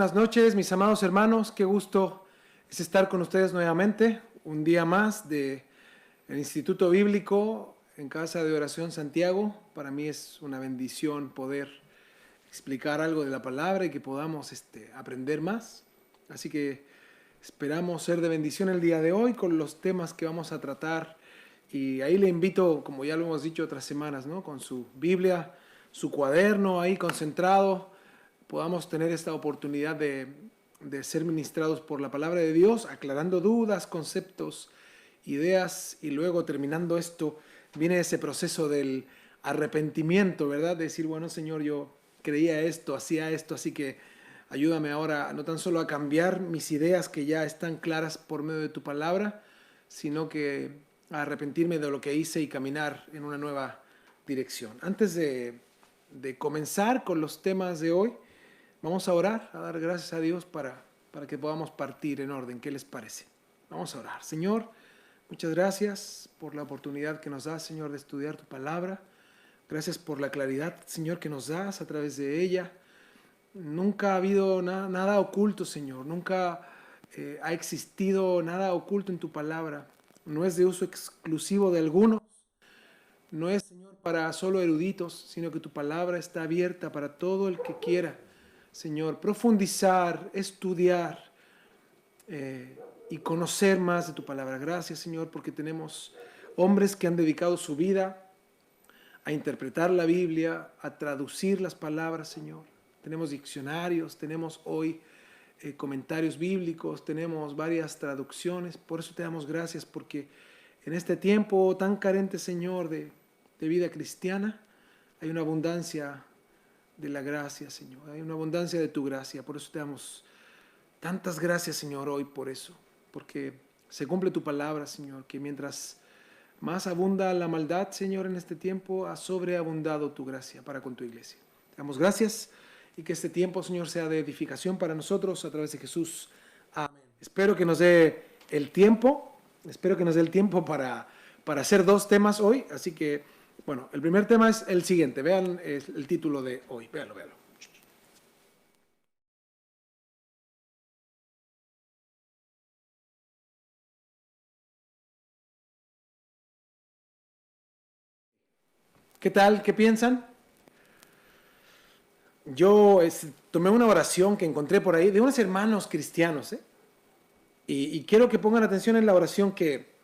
buenas noches, mis amados hermanos. Qué gusto es estar con ustedes nuevamente. Un día más del Instituto Bíblico en Casa de Oración Santiago. Para mí es una bendición poder explicar algo de la palabra y que podamos aprender más. Así que esperamos ser de bendición el día de hoy con los temas que vamos a tratar. Y ahí le invito, como ya lo hemos dicho otras semanas, ¿no? Con su Biblia, su cuaderno ahí concentrado, podamos tener esta oportunidad de ser ministrados por la palabra de Dios, aclarando dudas, conceptos, ideas, y luego terminando esto, viene ese proceso del arrepentimiento, ¿verdad? De decir, bueno, Señor, yo creía esto, hacía esto, así que ayúdame ahora no tan solo a cambiar mis ideas que ya están claras por medio de tu palabra, sino que a arrepentirme de lo que hice y caminar en una nueva dirección. Antes de comenzar con los temas de hoy, vamos a orar, a dar gracias a Dios para que podamos partir en orden. ¿Qué les parece? Vamos a orar. Señor, muchas gracias por la oportunidad que nos das, Señor, de estudiar tu palabra. Gracias por la claridad, Señor, que nos das a través de ella. Nunca ha habido nada oculto, Señor. Nunca ha existido nada oculto en tu palabra. No es de uso exclusivo de algunos. No es, Señor, para solo eruditos, sino que tu palabra está abierta para todo el que quiera, Señor, profundizar, estudiar y conocer más de tu palabra. Gracias, Señor, porque tenemos hombres que han dedicado su vida a interpretar la Biblia, a traducir las palabras, Señor. Tenemos diccionarios, tenemos hoy comentarios bíblicos, tenemos varias traducciones. Por eso te damos gracias, porque en este tiempo tan carente, Señor, de vida cristiana, hay una abundancia de la gracia, Señor. Hay una abundancia de tu gracia. Por eso te damos tantas gracias, Señor, hoy por eso. Porque se cumple tu palabra, Señor, que mientras más abunda la maldad, Señor, en este tiempo, ha sobreabundado tu gracia para con tu iglesia. Te damos gracias y que este tiempo, Señor, sea de edificación para nosotros a través de Jesús. Amén. Espero que nos dé el tiempo. Espero que nos dé el tiempo para hacer dos temas hoy. Así que, bueno, el primer tema es el siguiente. Vean el título de hoy. Véanlo. ¿Qué tal? ¿Qué piensan? Yo tomé una oración que encontré por ahí de unos hermanos cristianos, y quiero que pongan atención en la oración que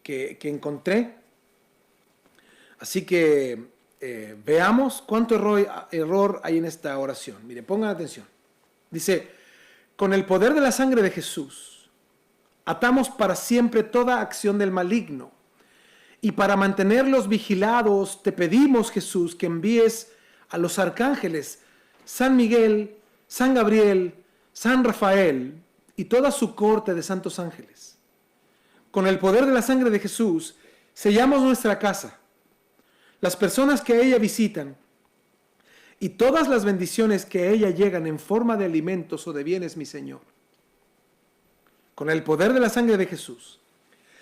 encontré. Así que veamos cuánto error hay en esta oración. Mire, pongan atención. Dice, con el poder de la sangre de Jesús, atamos para siempre toda acción del maligno. Y para mantenerlos vigilados, te pedimos, Jesús, que envíes a los arcángeles San Miguel, San Gabriel, San Rafael y toda su corte de santos ángeles. Con el poder de la sangre de Jesús, sellamos nuestra casa, las personas que a ella visitan y todas las bendiciones que a ella llegan en forma de alimentos o de bienes, mi Señor. Con el poder de la sangre de Jesús,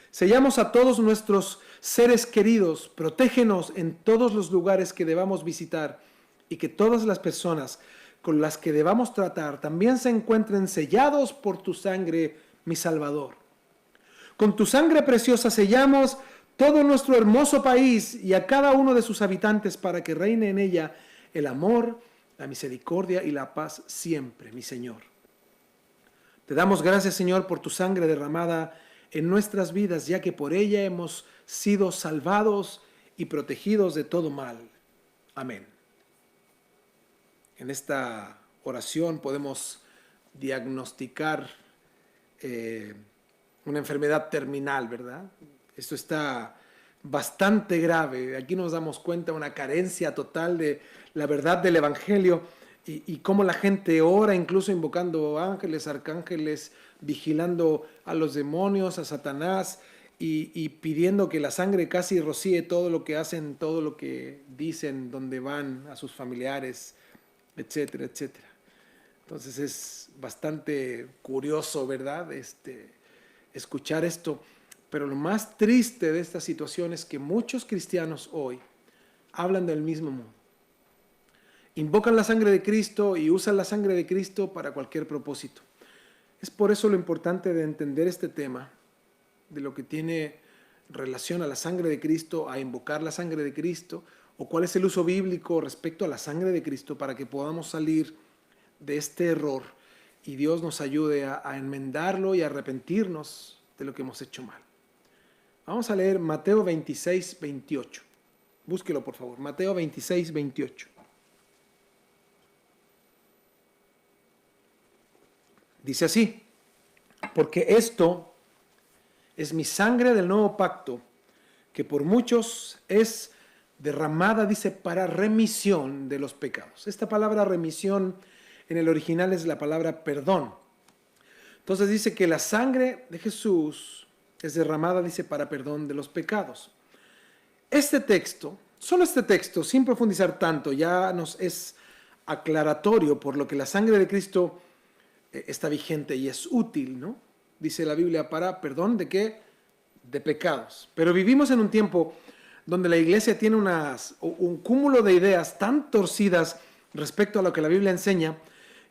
sellamos a todos nuestros seres queridos, protégenos en todos los lugares que debamos visitar y que todas las personas con las que debamos tratar también se encuentren sellados por tu sangre, mi Salvador. Con tu sangre preciosa sellamos todo nuestro hermoso país y a cada uno de sus habitantes para que reine en ella el amor, la misericordia y la paz siempre, mi Señor. Te damos gracias, Señor, por tu sangre derramada en nuestras vidas, ya que por ella hemos sido salvados y protegidos de todo mal. Amén. En esta oración podemos diagnosticar una enfermedad terminal, ¿verdad? Esto está bastante grave. Aquí nos damos cuenta de una carencia total de la verdad del Evangelio y cómo la gente ora, incluso invocando ángeles, arcángeles, vigilando a los demonios, a Satanás, y pidiendo que la sangre casi rocíe todo lo que hacen, todo lo que dicen, donde van, a sus familiares, etcétera, etcétera. Entonces es bastante curioso, ¿verdad? Escuchar esto. Pero lo más triste de esta situación es que muchos cristianos hoy hablan del mismo modo. invocan la sangre de Cristo y usan la sangre de Cristo para cualquier propósito. Es por eso lo importante de entender este tema, de lo que tiene relación a la sangre de Cristo, a invocar la sangre de Cristo, o cuál es el uso bíblico respecto a la sangre de Cristo para que podamos salir de este error y Dios nos ayude a enmendarlo y a arrepentirnos de lo que hemos hecho mal. Vamos a leer Mateo 26, 28. Búsquelo, por favor. Mateo 26, 28. Dice así: porque esto es mi sangre del nuevo pacto, que por muchos es derramada, dice, para remisión de los pecados. Esta palabra remisión en el original es la palabra perdón. Entonces dice que la sangre de Jesús es derramada, dice, para perdón de los pecados. Este texto, solo este texto, sin profundizar tanto, ya nos es aclaratorio por lo que la sangre de Cristo está vigente y es útil, ¿no? Dice la Biblia, para perdón de qué? De pecados. Pero vivimos en un tiempo donde la iglesia tiene un cúmulo de ideas tan torcidas respecto a lo que la Biblia enseña,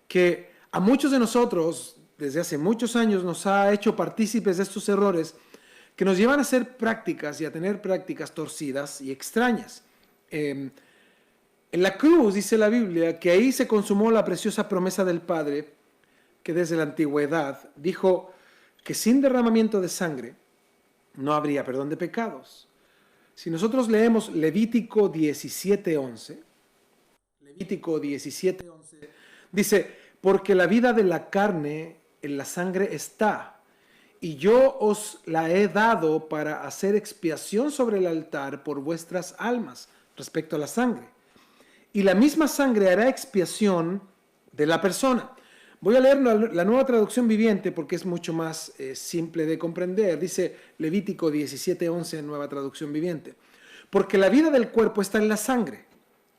que a muchos de nosotros, desde hace muchos años, nos ha hecho partícipes de estos errores que nos llevan a hacer prácticas y a tener prácticas torcidas y extrañas. En la cruz, dice la Biblia, que ahí se consumó la preciosa promesa del Padre, que desde la antigüedad dijo que sin derramamiento de sangre no habría perdón de pecados. Si nosotros leemos Levítico 17:11, dice, porque la vida de la carne en la sangre está, y yo os la he dado para hacer expiación sobre el altar por vuestras almas, respecto a la sangre. Y la misma sangre hará expiación de la persona. Voy a leer la Nueva Traducción Viviente porque es mucho más simple de comprender. Dice Levítico 17:11, Nueva Traducción Viviente. Porque la vida del cuerpo está en la sangre.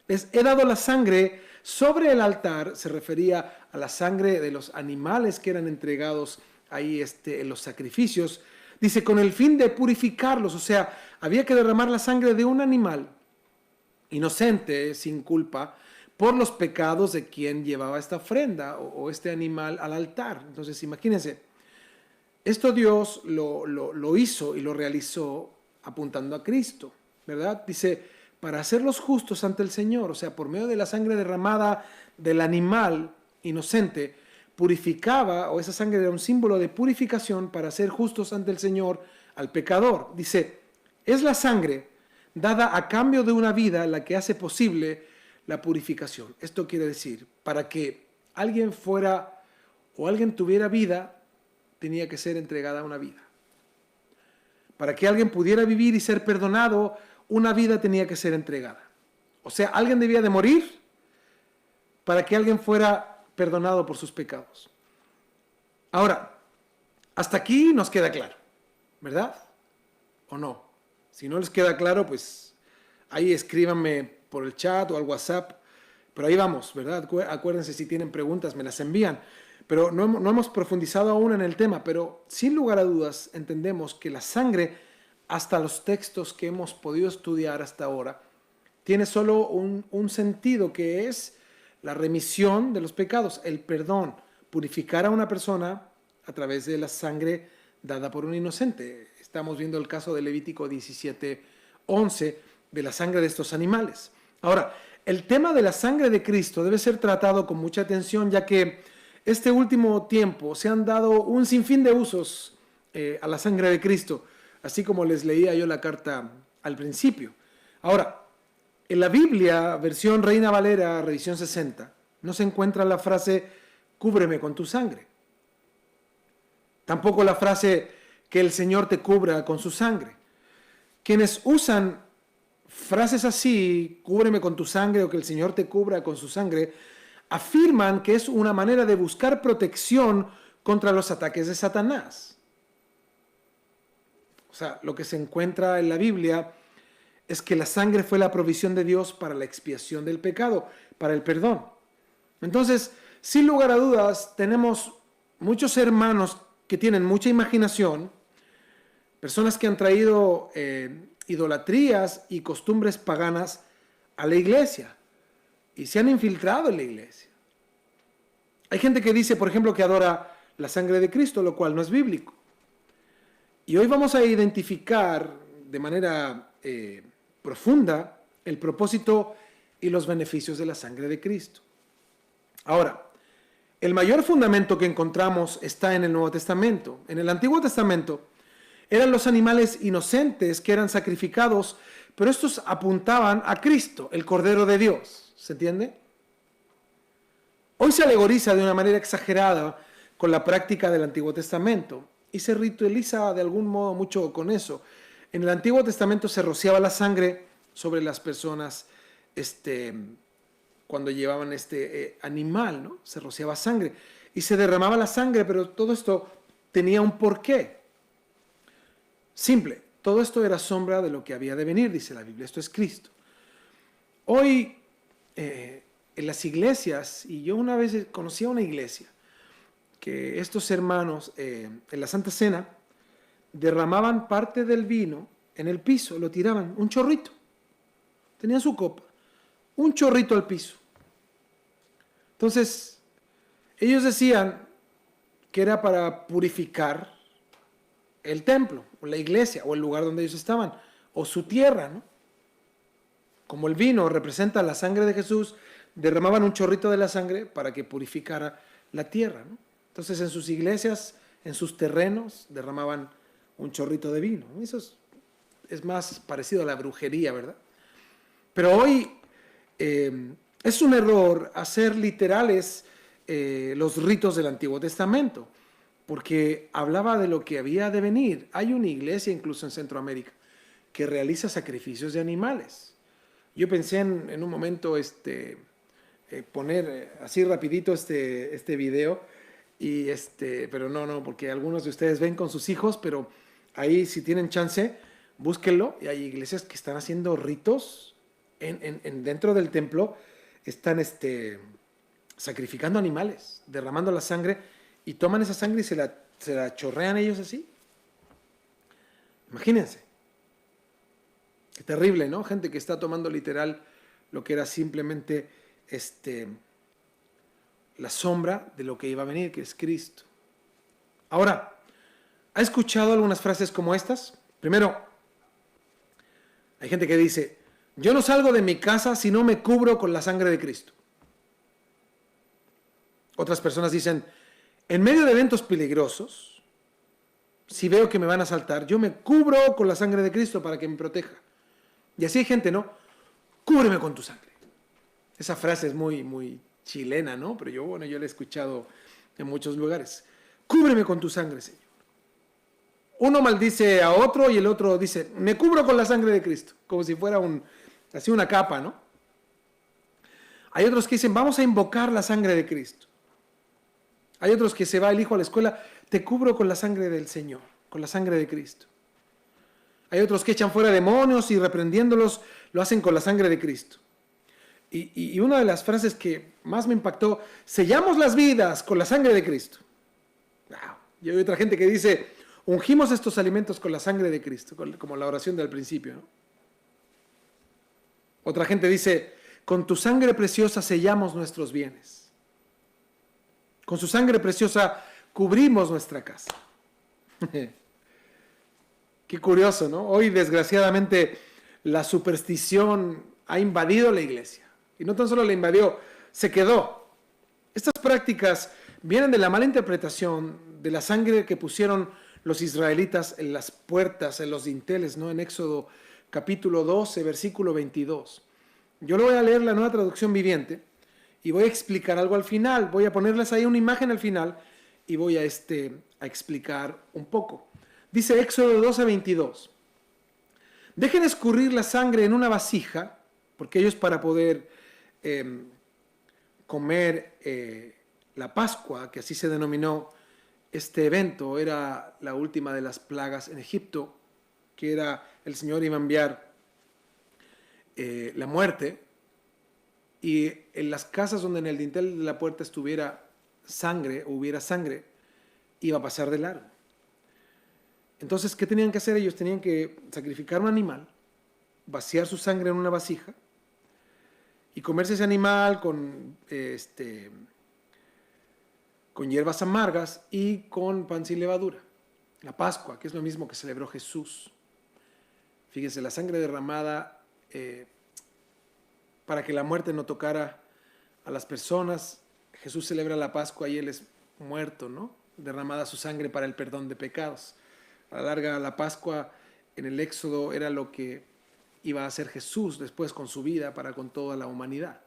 Les he dado la sangre sobre el altar, se refería a la sangre de los animales que eran entregados ahí en los sacrificios. Dice, con el fin de purificarlos, o sea, había que derramar la sangre de un animal inocente, sin culpa, por los pecados de quien llevaba esta ofrenda o este animal al altar. Entonces, imagínense, esto Dios lo hizo y lo realizó apuntando a Cristo, ¿verdad? Dice, para hacerlos justos ante el Señor, o sea, por medio de la sangre derramada del animal inocente, purificaba, o esa sangre era un símbolo de purificación para ser justos ante el Señor al pecador. Dice, es la sangre dada a cambio de una vida la que hace posible la purificación. Esto quiere decir, para que alguien fuera o alguien tuviera vida, tenía que ser entregada una vida. Para que alguien pudiera vivir y ser perdonado, una vida tenía que ser entregada. O sea, alguien debía de morir para que alguien fuera perdonado por sus pecados. Ahora, hasta aquí nos queda claro, ¿verdad? ¿O no? Si no les queda claro, pues ahí escríbanme por el chat o al WhatsApp, pero ahí vamos, ¿verdad? Acuérdense, si tienen preguntas, me las envían. Pero no hemos profundizado aún en el tema, pero sin lugar a dudas entendemos que la sangre, hasta los textos que hemos podido estudiar hasta ahora, tiene solo un sentido, que es la remisión de los pecados, el perdón, purificar a una persona a través de la sangre dada por un inocente. Estamos viendo el caso de Levítico 17:11, de la sangre de estos animales. Ahora, el tema de la sangre de Cristo debe ser tratado con mucha atención, ya que este último tiempo se han dado un sinfín de usos a la sangre de Cristo, así como les leía yo la carta al principio. Ahora, en la Biblia, versión Reina Valera, revisión 60, no se encuentra la frase, cúbreme con tu sangre. Tampoco la frase, que el Señor te cubra con su sangre. Quienes usan frases así, cúbreme con tu sangre o que el Señor te cubra con su sangre, afirman que es una manera de buscar protección contra los ataques de Satanás. O sea, lo que se encuentra en la Biblia es que la sangre fue la provisión de Dios para la expiación del pecado, para el perdón. Entonces, sin lugar a dudas, tenemos muchos hermanos que tienen mucha imaginación, personas que han traído idolatrías y costumbres paganas a la iglesia. y se han infiltrado en la iglesia. Hay gente que dice, por ejemplo, que adora la sangre de Cristo, lo cual no es bíblico. Y hoy vamos a identificar de manera profunda el propósito y los beneficios de la sangre de Cristo. Ahora, el mayor fundamento que encontramos está en el Nuevo Testamento. En el Antiguo Testamento eran los animales inocentes que eran sacrificados, pero estos apuntaban a Cristo, el Cordero de Dios. ¿Se entiende? Hoy se alegoriza de una manera exagerada con la práctica del Antiguo Testamento y se ritualiza de algún modo mucho con eso. En el Antiguo Testamento se rociaba la sangre sobre las personas cuando llevaban este animal, ¿no? Se rociaba sangre y se derramaba la sangre, pero todo esto tenía un porqué. Simple, todo esto era sombra de lo que había de venir, dice la Biblia, esto es Cristo. Hoy, en las iglesias, y yo una vez conocí a una iglesia, que estos hermanos en la Santa Cena derramaban parte del vino en el piso, lo tiraban, un chorrito, tenían su copa, un chorrito al piso. Entonces, ellos decían que era para purificar el templo, o la iglesia, o el lugar donde ellos estaban, o su tierra, ¿no? Como el vino representa la sangre de Jesús, derramaban un chorrito de la sangre para que purificara la tierra, ¿no? Entonces en sus iglesias, en sus terrenos, derramaban un chorrito de vino. Eso es más parecido a la brujería, ¿verdad? Pero hoy es un error hacer literales los ritos del Antiguo Testamento, porque hablaba de lo que había de venir. Hay una iglesia incluso en Centroamérica que realiza sacrificios de animales. Yo pensé en un momento poner así rapidito este video, pero no, porque algunos de ustedes ven con sus hijos, pero ahí si tienen chance, búsquenlo. Y hay iglesias que están haciendo ritos dentro del templo, están sacrificando animales, derramando la sangre, y toman esa sangre y se la chorrean ellos así. Imagínense. Qué terrible, ¿no? Gente que está tomando literal lo que era simplemente la sombra de lo que iba a venir, que es Cristo. Ahora, ¿ha escuchado algunas frases como estas? Primero, hay gente que dice, yo no salgo de mi casa si no me cubro con la sangre de Cristo. Otras personas dicen, en medio de eventos peligrosos, si veo que me van a asaltar, yo me cubro con la sangre de Cristo para que me proteja. Y así hay gente, ¿no? Cúbreme con tu sangre. Esa frase es muy, muy chilena, ¿no? Pero yo la he escuchado en muchos lugares. Cúbreme con tu sangre, Señor. Uno maldice a otro y el otro dice, me cubro con la sangre de Cristo, como si fuera así una capa, ¿no? Hay otros que dicen, vamos a invocar la sangre de Cristo. Hay otros que se va el hijo a la escuela, te cubro con la sangre del Señor, con la sangre de Cristo. Hay otros que echan fuera demonios y reprendiéndolos lo hacen con la sangre de Cristo. Y una de las frases que más me impactó, sellamos las vidas con la sangre de Cristo. Wow. Y hay otra gente que dice, ungimos estos alimentos con la sangre de Cristo, como la oración del principio, ¿no? Otra gente dice, con tu sangre preciosa sellamos nuestros bienes. Con su sangre preciosa cubrimos nuestra casa. Qué curioso, ¿no? Hoy, desgraciadamente, la superstición ha invadido la iglesia. Y no tan solo la invadió, se quedó. Estas prácticas vienen de la mala interpretación de la sangre que pusieron los israelitas en las puertas, en los dinteles, ¿no? En Éxodo capítulo 12, versículo 22. Yo le voy a leer la Nueva Traducción Viviente y voy a explicar algo al final. Voy a ponerles ahí una imagen al final y voy a explicar un poco. Dice Éxodo 12, 22. Dejen escurrir la sangre en una vasija, porque ellos para poder comer la Pascua, que así se denominó este evento, era la última de las plagas en Egipto, que era el Señor iba a enviar la muerte, y en las casas donde en el dintel de la puerta estuviera sangre, o hubiera sangre, iba a pasar de largo. Entonces, ¿qué tenían que hacer ellos? Tenían que sacrificar un animal, vaciar su sangre en una vasija y comerse ese animal con hierbas amargas y con pan sin levadura. La Pascua, que es lo mismo que celebró Jesús. Fíjense, la sangre derramada para que la muerte no tocara a las personas. Jesús celebra la Pascua y Él es muerto, ¿no? Derramada su sangre para el perdón de pecados. A la larga, la Pascua en el Éxodo era lo que iba a hacer Jesús después con su vida para con toda la humanidad.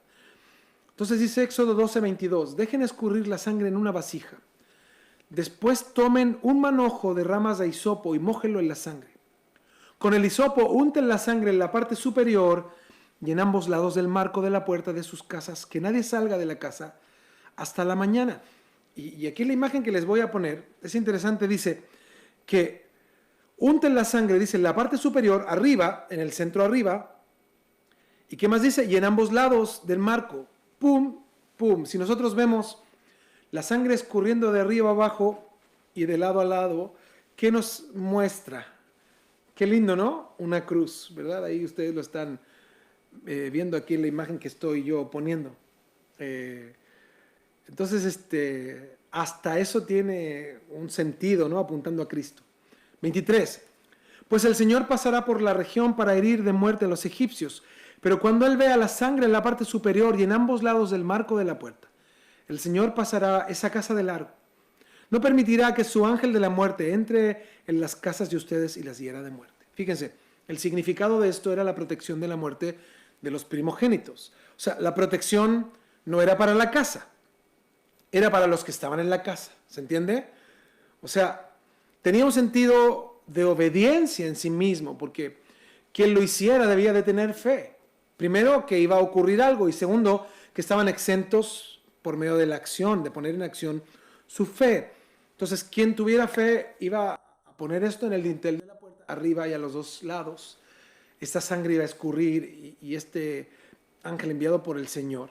Entonces dice Éxodo 12:22, dejen escurrir la sangre en una vasija. Después tomen un manojo de ramas de hisopo y mójenlo en la sangre. Con el hisopo unten la sangre en la parte superior y en ambos lados del marco de la puerta de sus casas, que nadie salga de la casa hasta la mañana. Y aquí la imagen que les voy a poner es interesante, dice que unten la sangre, dice en la parte superior, arriba, en el centro arriba, y ¿qué más dice? Y en ambos lados del marco, pum, pum. Si nosotros vemos la sangre escurriendo de arriba abajo y de lado a lado, ¿qué nos muestra? Qué lindo, ¿no? Una cruz, ¿verdad? Ahí ustedes lo están viendo aquí en la imagen que estoy yo poniendo. Entonces, hasta eso tiene un sentido, ¿no? Apuntando a Cristo. 23. Pues el Señor pasará por la región para herir de muerte a los egipcios, pero cuando Él vea la sangre en la parte superior y en ambos lados del marco de la puerta, el Señor pasará esa casa de largo. No permitirá que su ángel de la muerte entre en las casas de ustedes y las hiera de muerte. Fíjense, el significado de esto era la protección de la muerte de los primogénitos. O sea, la protección no era para la casa, era para los que estaban en la casa. ¿Se entiende? O sea, tenía un sentido de obediencia en sí mismo, porque quien lo hiciera debía de tener fe. Primero, que iba a ocurrir algo, y segundo, que estaban exentos por medio de la acción, de poner en acción su fe. Entonces, quien tuviera fe iba a poner esto en el dintel de la puerta, arriba y a los dos lados. Esta sangre iba a escurrir y este ángel enviado por el Señor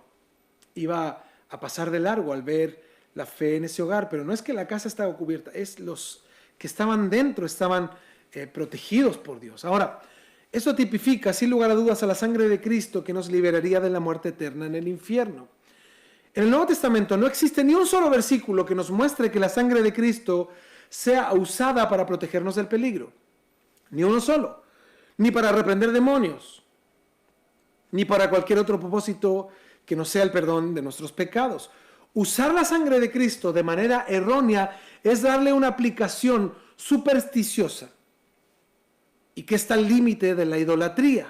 iba a pasar de largo al ver la fe en ese hogar. Pero no es que la casa estaba cubierta, es los que estaban dentro, estaban protegidos por Dios. Ahora, eso tipifica, sin lugar a dudas, a la sangre de Cristo que nos liberaría de la muerte eterna en el infierno. En el Nuevo Testamento no existe ni un solo versículo que nos muestre que la sangre de Cristo sea usada para protegernos del peligro. Ni uno solo. Ni para reprender demonios. Ni para cualquier otro propósito que no sea el perdón de nuestros pecados. Usar la sangre de Cristo de manera errónea es darle una aplicación supersticiosa y que está al límite de la idolatría,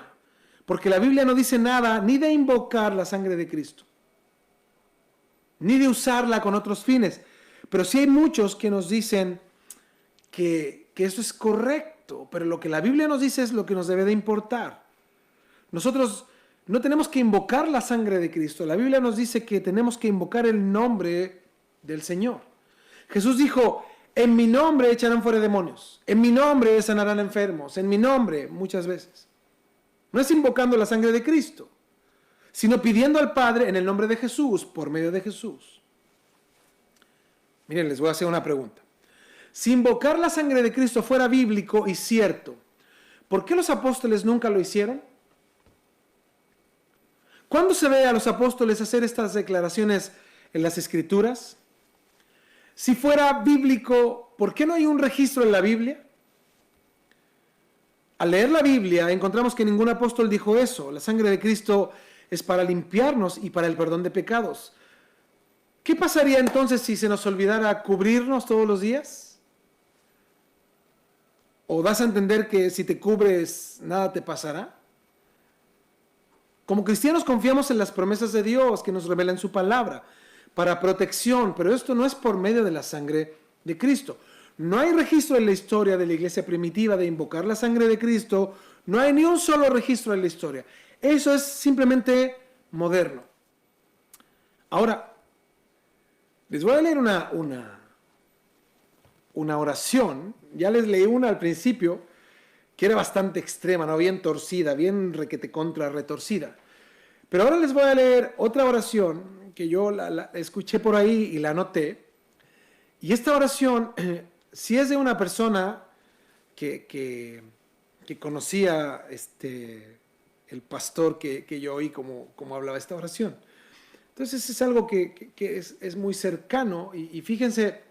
porque la Biblia no dice nada ni de invocar la sangre de Cristo, ni de usarla con otros fines, pero sí hay muchos que nos dicen que eso es correcto, pero lo que la Biblia nos dice es lo que nos debe de importar. Nosotros no tenemos que invocar la sangre de Cristo. La Biblia nos dice que tenemos que invocar el nombre del Señor. Jesús dijo, en mi nombre echarán fuera demonios, en mi nombre sanarán enfermos, en mi nombre, muchas veces. No es invocando la sangre de Cristo, sino pidiendo al Padre en el nombre de Jesús, por medio de Jesús. Miren, les voy a hacer una pregunta. Si invocar la sangre de Cristo fuera bíblico y cierto, ¿por qué los apóstoles nunca lo hicieron? ¿Cuándo se ve a los apóstoles hacer estas declaraciones en las Escrituras? Si fuera bíblico, ¿por qué no hay un registro en la Biblia? Al leer la Biblia encontramos que ningún apóstol dijo eso. La sangre de Cristo es para limpiarnos y para el perdón de pecados. ¿Qué pasaría entonces si se nos olvidara cubrirnos todos los días? ¿O das a entender que si te cubres nada te pasará? Como cristianos confiamos en las promesas de Dios que nos revelan su palabra para protección, pero esto no es por medio de la sangre de Cristo. No hay registro en la historia de la iglesia primitiva de invocar la sangre de Cristo, no hay ni un solo registro en la historia. Eso es simplemente moderno. Ahora, les voy a leer una oración, ya les leí una al principio, que era bastante extrema, ¿no? Bien torcida, bien requete contra retorcida. Pero ahora les voy a leer otra oración que yo la escuché por ahí y la anoté. Y esta oración, si es de una persona que conocía el pastor que yo oí como hablaba esta oración. Entonces es algo que es muy cercano y fíjense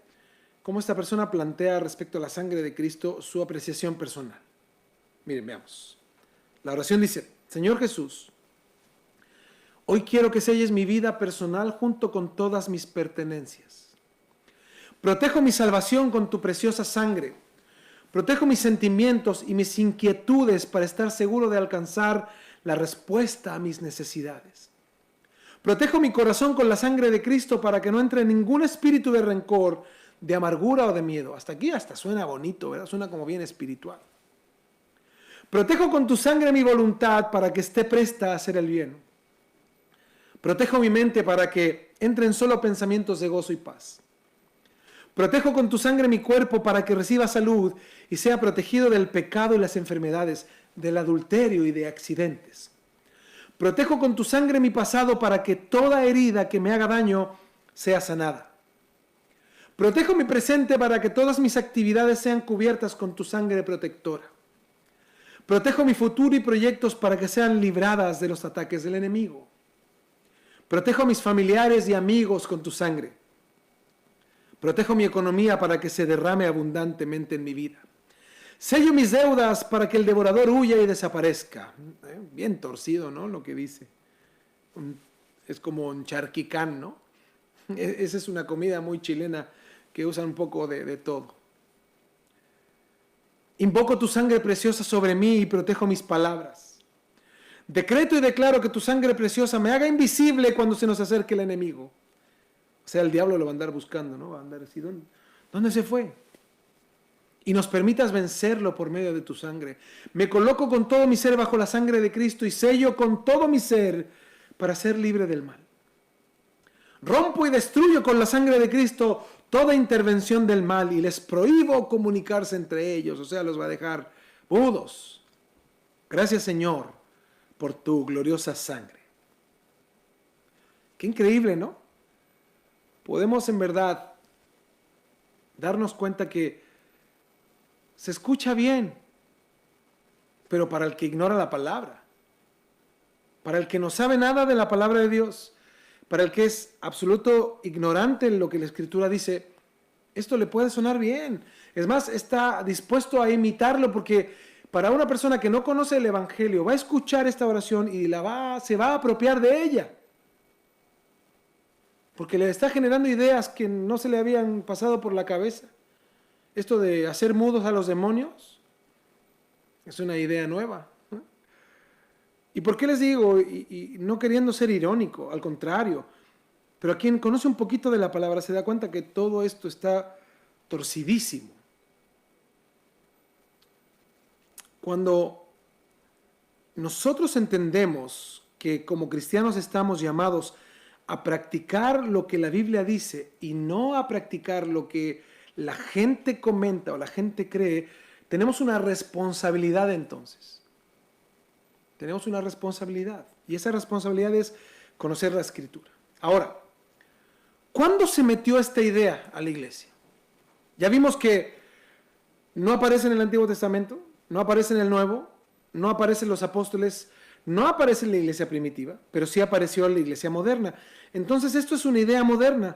cómo esta persona plantea respecto a la sangre de Cristo su apreciación personal. Miren, veamos. La oración dice: Señor Jesús, hoy quiero que selles mi vida personal junto con todas mis pertenencias. Protejo mi salvación con tu preciosa sangre. Protejo mis sentimientos y mis inquietudes para estar seguro de alcanzar la respuesta a mis necesidades. Protejo mi corazón con la sangre de Cristo para que no entre ningún espíritu de rencor, de amargura o de miedo. Hasta aquí hasta suena bonito, ¿verdad? Suena como bien espiritual. Protejo con tu sangre mi voluntad para que esté presta a hacer el bien. Protejo mi mente para que entren solo pensamientos de gozo y paz. Protejo con tu sangre mi cuerpo para que reciba salud y sea protegido del pecado y las enfermedades, del adulterio y de accidentes. Protejo con tu sangre mi pasado para que toda herida que me haga daño sea sanada. Protejo mi presente para que todas mis actividades sean cubiertas con tu sangre protectora. Protejo mi futuro y proyectos para que sean libradas de los ataques del enemigo. Protejo a mis familiares y amigos con tu sangre. Protejo mi economía para que se derrame abundantemente en mi vida. Sello mis deudas para que el devorador huya y desaparezca. Bien torcido, ¿no? Lo que dice. Es como un charquicán, ¿no? Esa es una comida muy chilena que usan un poco de todo. Invoco tu sangre preciosa sobre mí y protejo mis palabras. Decreto y declaro que tu sangre preciosa me haga invisible cuando se nos acerque el enemigo. O sea, el diablo lo va a andar buscando, ¿no? Va a andar así, ¿dónde se fue? Y nos permitas vencerlo por medio de tu sangre. Me coloco con todo mi ser bajo la sangre de Cristo y sello con todo mi ser para ser libre del mal. Rompo y destruyo con la sangre de Cristo toda intervención del mal y les prohíbo comunicarse entre ellos. O sea, los va a dejar mudos. Gracias, Señor, por tu gloriosa sangre. Qué increíble, ¿no? Podemos en verdad darnos cuenta que se escucha bien, pero para el que ignora la palabra, para el que no sabe nada de la palabra de Dios, para el que es absoluto ignorante en lo que la Escritura dice, esto le puede sonar bien. Es más, está dispuesto a imitarlo porque para una persona que no conoce el Evangelio va a escuchar esta oración y se va a apropiar de ella. Porque le está generando ideas que no se le habían pasado por la cabeza. Esto de hacer mudos a los demonios es una idea nueva. ¿Y por qué les digo? Y no queriendo ser irónico, al contrario. Pero a quien conoce un poquito de la palabra se da cuenta que todo esto está torcidísimo. Cuando nosotros entendemos que como cristianos estamos llamados a practicar lo que la Biblia dice y no a practicar lo que la gente comenta o la gente cree, tenemos una responsabilidad entonces. Tenemos una responsabilidad y esa responsabilidad es conocer la Escritura. Ahora, ¿cuándo se metió esta idea a la iglesia? Ya vimos que no aparece en el Antiguo Testamento, no aparece en el Nuevo, no aparecen los apóstoles, no aparece en la iglesia primitiva, pero sí apareció en la iglesia moderna. Entonces esto es una idea moderna.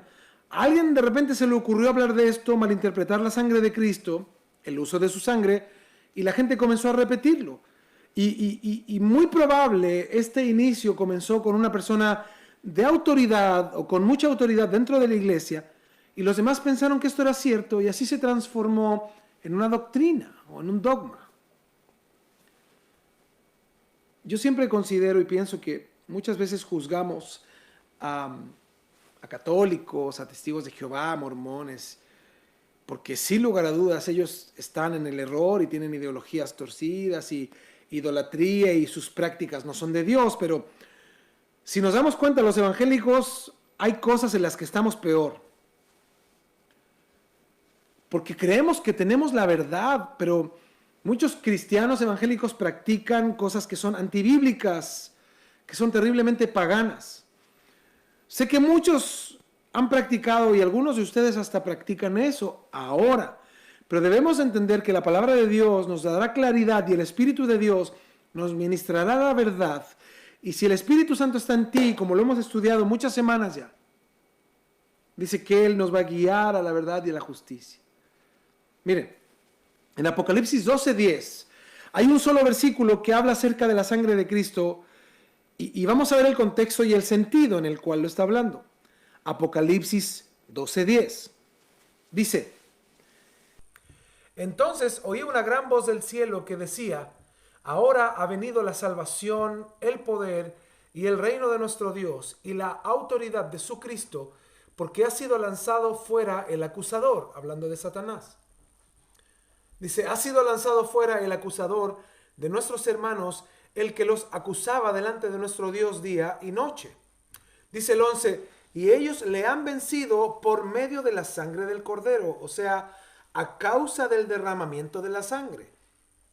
A alguien de repente se le ocurrió hablar de esto, malinterpretar la sangre de Cristo, el uso de su sangre, y la gente comenzó a repetirlo. Y muy probable este inicio comenzó con una persona de autoridad o con mucha autoridad dentro de la iglesia, y los demás pensaron que esto era cierto, y así se transformó en una doctrina o en un dogma. Yo siempre considero y pienso que muchas veces juzgamos a católicos, a testigos de Jehová, a mormones, porque sin lugar a dudas ellos están en el error y tienen ideologías torcidas y idolatría y sus prácticas no son de Dios, pero si nos damos cuenta, los evangélicos hay cosas en las que estamos peor. Porque creemos que tenemos la verdad, pero muchos cristianos evangélicos practican cosas que son antibíblicas, que son terriblemente paganas. Sé que muchos han practicado y algunos de ustedes hasta practican eso ahora, pero debemos entender que la palabra de Dios nos dará claridad y el Espíritu de Dios nos ministrará la verdad. Y si el Espíritu Santo está en ti, como lo hemos estudiado muchas semanas ya, dice que Él nos va a guiar a la verdad y a la justicia. Miren, en Apocalipsis 12:10 hay un solo versículo que habla acerca de la sangre de Cristo y vamos a ver el contexto y el sentido en el cual lo está hablando. Apocalipsis 12:10 dice: entonces oí una gran voz del cielo que decía: ahora ha venido la salvación, el poder y el reino de nuestro Dios y la autoridad de su Cristo, porque ha sido lanzado fuera el acusador, hablando de Satanás. Dice, ha sido lanzado fuera el acusador de nuestros hermanos, el que los acusaba delante de nuestro Dios día y noche. Dice el 11, y ellos le han vencido por medio de la sangre del cordero, o sea, a causa del derramamiento de la sangre,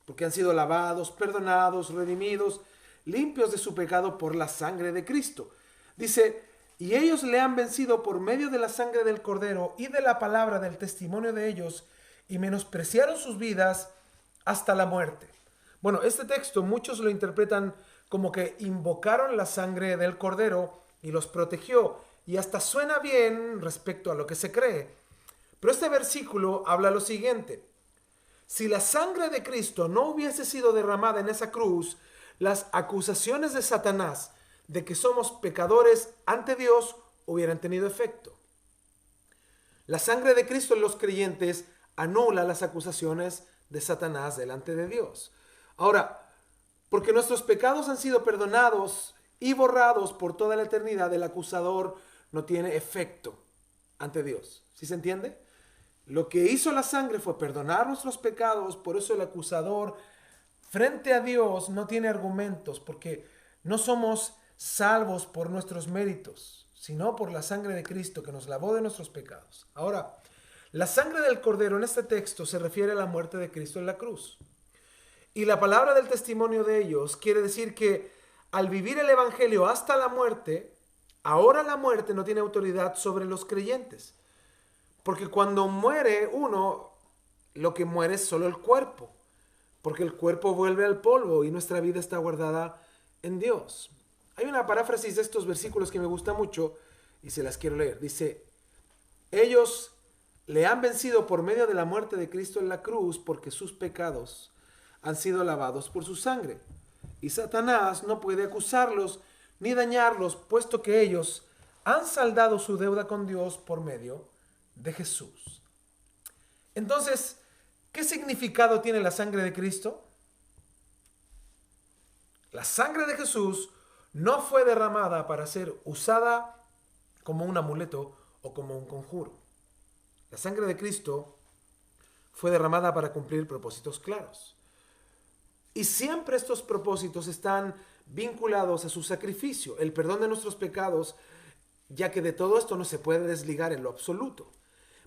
porque han sido lavados, perdonados, redimidos, limpios de su pecado por la sangre de Cristo. Dice, y ellos le han vencido por medio de la sangre del cordero y de la palabra del testimonio de ellos, y menospreciaron sus vidas hasta la muerte. Bueno, este texto muchos lo interpretan como que invocaron la sangre del cordero y los protegió, y hasta suena bien respecto a lo que se cree. Pero este versículo habla lo siguiente: si la sangre de Cristo no hubiese sido derramada en esa cruz, las acusaciones de Satanás de que somos pecadores ante Dios hubieran tenido efecto. La sangre de Cristo en los creyentes anula las acusaciones de Satanás delante de Dios. Ahora, porque nuestros pecados han sido perdonados y borrados por toda la eternidad, el acusador no tiene efecto ante Dios. ¿Sí se entiende? Lo que hizo la sangre fue perdonar nuestros pecados, por eso el acusador frente a Dios no tiene argumentos, porque no somos salvos por nuestros méritos, sino por la sangre de Cristo que nos lavó de nuestros pecados. Ahora, la sangre del cordero en este texto se refiere a la muerte de Cristo en la cruz. Y la palabra del testimonio de ellos quiere decir que al vivir el evangelio hasta la muerte, ahora la muerte no tiene autoridad sobre los creyentes. Porque cuando muere uno, lo que muere es solo el cuerpo. Porque el cuerpo vuelve al polvo y nuestra vida está guardada en Dios. Hay una paráfrasis de estos versículos que me gusta mucho y se las quiero leer. Dice, ellos le han vencido por medio de la muerte de Cristo en la cruz porque sus pecados han sido lavados por su sangre. Y Satanás no puede acusarlos ni dañarlos, puesto que ellos han saldado su deuda con Dios por medio de Jesús. Entonces, ¿qué significado tiene la sangre de Cristo? La sangre de Jesús no fue derramada para ser usada como un amuleto o como un conjuro. La sangre de Cristo fue derramada para cumplir propósitos claros. Y siempre estos propósitos están vinculados a su sacrificio, el perdón de nuestros pecados, ya que de todo esto no se puede desligar en lo absoluto.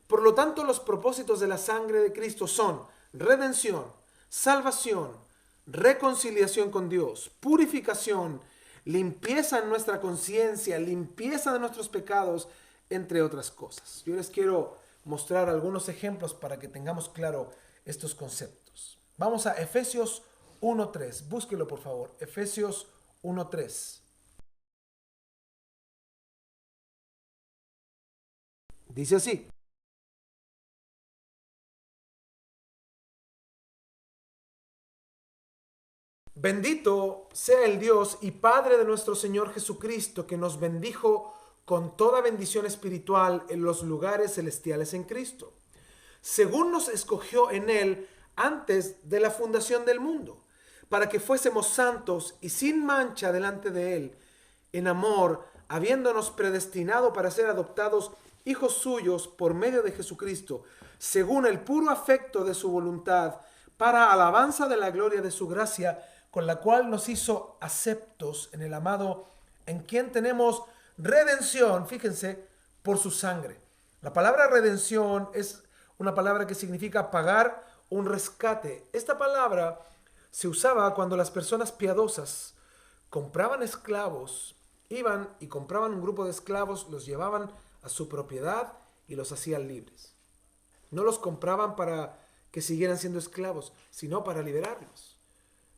Por lo tanto, los propósitos de la sangre de Cristo son redención, salvación, reconciliación con Dios, purificación, limpieza en nuestra conciencia, limpieza de nuestros pecados, entre otras cosas. Yo les quiero mostrar algunos ejemplos para que tengamos claro estos conceptos. Vamos a Efesios 1:3. Búsquelo, por favor. Efesios 1:3. Dice así: bendito sea el Dios y Padre de nuestro Señor Jesucristo, que nos bendijo con toda bendición espiritual en los lugares celestiales en Cristo, según nos escogió en Él antes de la fundación del mundo, para que fuésemos santos y sin mancha delante de Él, en amor, habiéndonos predestinado para ser adoptados hijos suyos por medio de Jesucristo, según el puro afecto de su voluntad, para alabanza de la gloria de su gracia, con la cual nos hizo aceptos en el amado, en quien tenemos redención, fíjense, por su sangre. La palabra redención es una palabra que significa pagar un rescate. Esta palabra se usaba cuando las personas piadosas compraban esclavos, iban y compraban un grupo de esclavos, los llevaban a su propiedad y los hacían libres. No los compraban para que siguieran siendo esclavos, sino para liberarlos.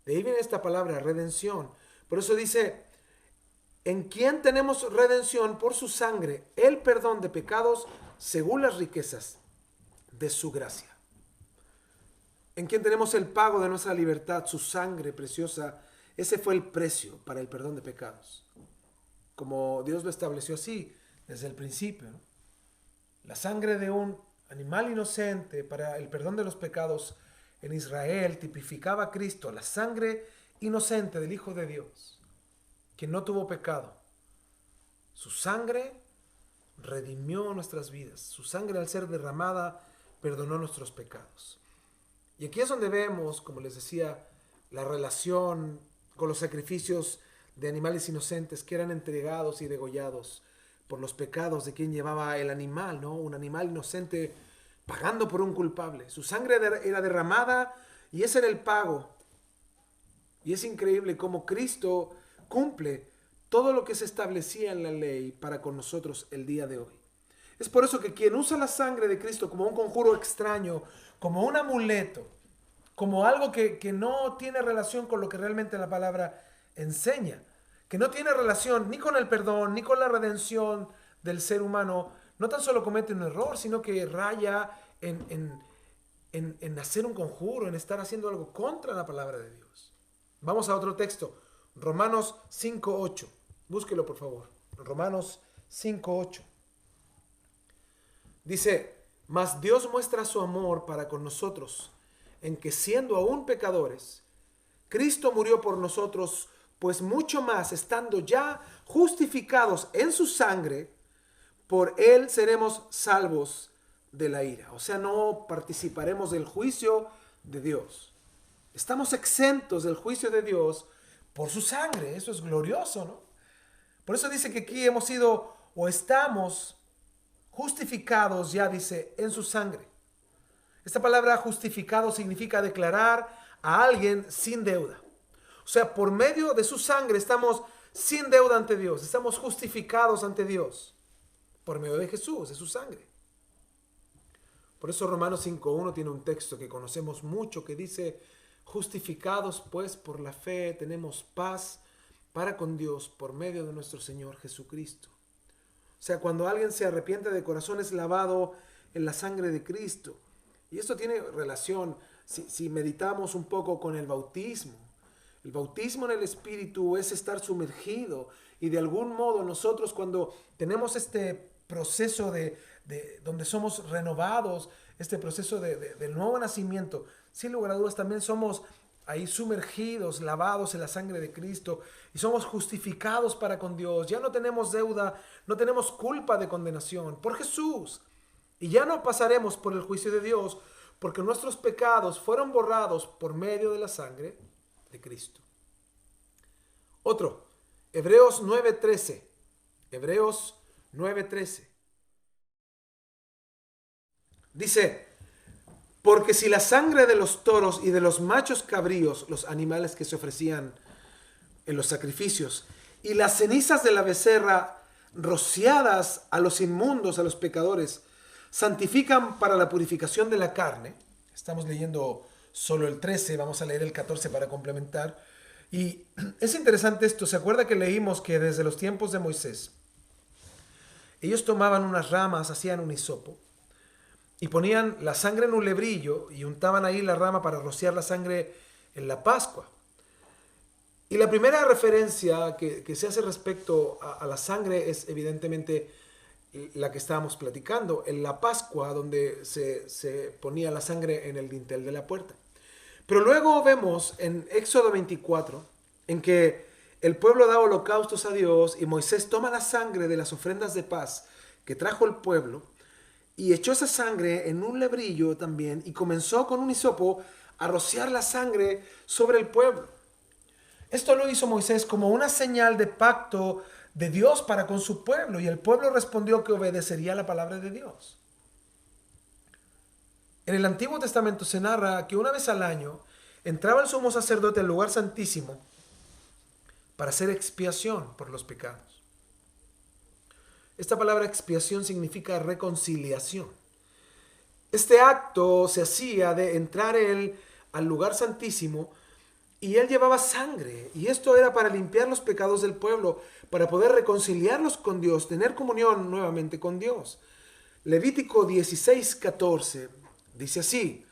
De ahí viene esta palabra, redención. Por eso dice, en quien tenemos redención por su sangre, el perdón de pecados según las riquezas de su gracia. En quien tenemos el pago de nuestra libertad, su sangre preciosa. Ese fue el precio para el perdón de pecados. Como Dios lo estableció así desde el principio, ¿no? La sangre de un animal inocente para el perdón de los pecados en Israel tipificaba a Cristo, la sangre inocente del Hijo de Dios, quien no tuvo pecado. Su sangre redimió nuestras vidas. Su sangre, al ser derramada, perdonó nuestros pecados. Y aquí es donde vemos, como les decía, la relación con los sacrificios de animales inocentes que eran entregados y degollados por los pecados de quien llevaba el animal, ¿no? Un animal inocente pagando por un culpable. Su sangre era derramada y ese era el pago. Y es increíble cómo Cristo cumple todo lo que se establecía en la ley para con nosotros el día de hoy. Es por eso que quien usa la sangre de Cristo como un conjuro extraño, como un amuleto, como algo que no tiene relación con lo que realmente la palabra enseña, que no tiene relación ni con el perdón, ni con la redención del ser humano, no tan solo comete un error, sino que raya en hacer un conjuro, en estar haciendo algo contra la palabra de Dios. Vamos a otro texto, Romanos 5:8. Búsquelo, por favor. Romanos 5:8. Dice, mas Dios muestra su amor para con nosotros, en que siendo aún pecadores, Cristo murió por nosotros, pues mucho más, estando ya justificados en su sangre, por él seremos salvos de la ira. O sea, no participaremos del juicio de Dios. Estamos exentos del juicio de Dios por su sangre. Eso es glorioso, ¿no? Por eso dice que aquí hemos sido o estamos justificados, ya dice, en su sangre. Esta palabra justificado significa declarar a alguien sin deuda. O sea, por medio de su sangre estamos sin deuda ante Dios. Estamos justificados ante Dios por medio de Jesús, de su sangre. Por eso Romanos 5:1 tiene un texto que conocemos mucho que dice, justificados pues por la fe tenemos paz para con Dios por medio de nuestro Señor Jesucristo. O sea, cuando alguien se arrepiente de corazón es lavado en la sangre de Cristo. Y esto tiene relación, si meditamos un poco con el bautismo. El bautismo en el Espíritu es estar sumergido. Y de algún modo nosotros cuando tenemos este proceso de donde somos renovados, este proceso del nuevo nacimiento, sin lugar a dudas también somos ahí sumergidos, lavados en la sangre de Cristo y somos justificados para con Dios. Ya no tenemos deuda, no tenemos culpa de condenación por Jesús. Y ya no pasaremos por el juicio de Dios porque nuestros pecados fueron borrados por medio de la sangre de Cristo. Otro, Hebreos 9:13. Hebreos 9:13. Dice, porque si la sangre de los toros y de los machos cabríos, los animales que se ofrecían en los sacrificios, y las cenizas de la becerra rociadas a los inmundos, a los pecadores, santifican para la purificación de la carne. Estamos leyendo solo el 13, vamos a leer el 14 para complementar. Y es interesante esto, ¿se acuerda que leímos que desde los tiempos de Moisés, ellos tomaban unas ramas, hacían un hisopo, y ponían la sangre en un lebrillo y untaban ahí la rama para rociar la sangre en la Pascua? Y la primera referencia que se hace respecto a la sangre es evidentemente la que estábamos platicando, en la Pascua, donde se ponía la sangre en el dintel de la puerta. Pero luego vemos en Éxodo 24, en que el pueblo da holocaustos a Dios y Moisés toma la sangre de las ofrendas de paz que trajo el pueblo y echó esa sangre en un lebrillo también y comenzó con un hisopo a rociar la sangre sobre el pueblo. Esto lo hizo Moisés como una señal de pacto de Dios para con su pueblo, y el pueblo respondió que obedecería la palabra de Dios. En el Antiguo Testamento se narra que una vez al año entraba el sumo sacerdote al lugar santísimo para hacer expiación por los pecados. Esta palabra expiación significa reconciliación. Este acto se hacía de entrar él al lugar santísimo Y él llevaba sangre, y esto era para limpiar los pecados del pueblo, para poder reconciliarlos con Dios, tener comunión nuevamente con Dios. Levítico 16:14 dice así: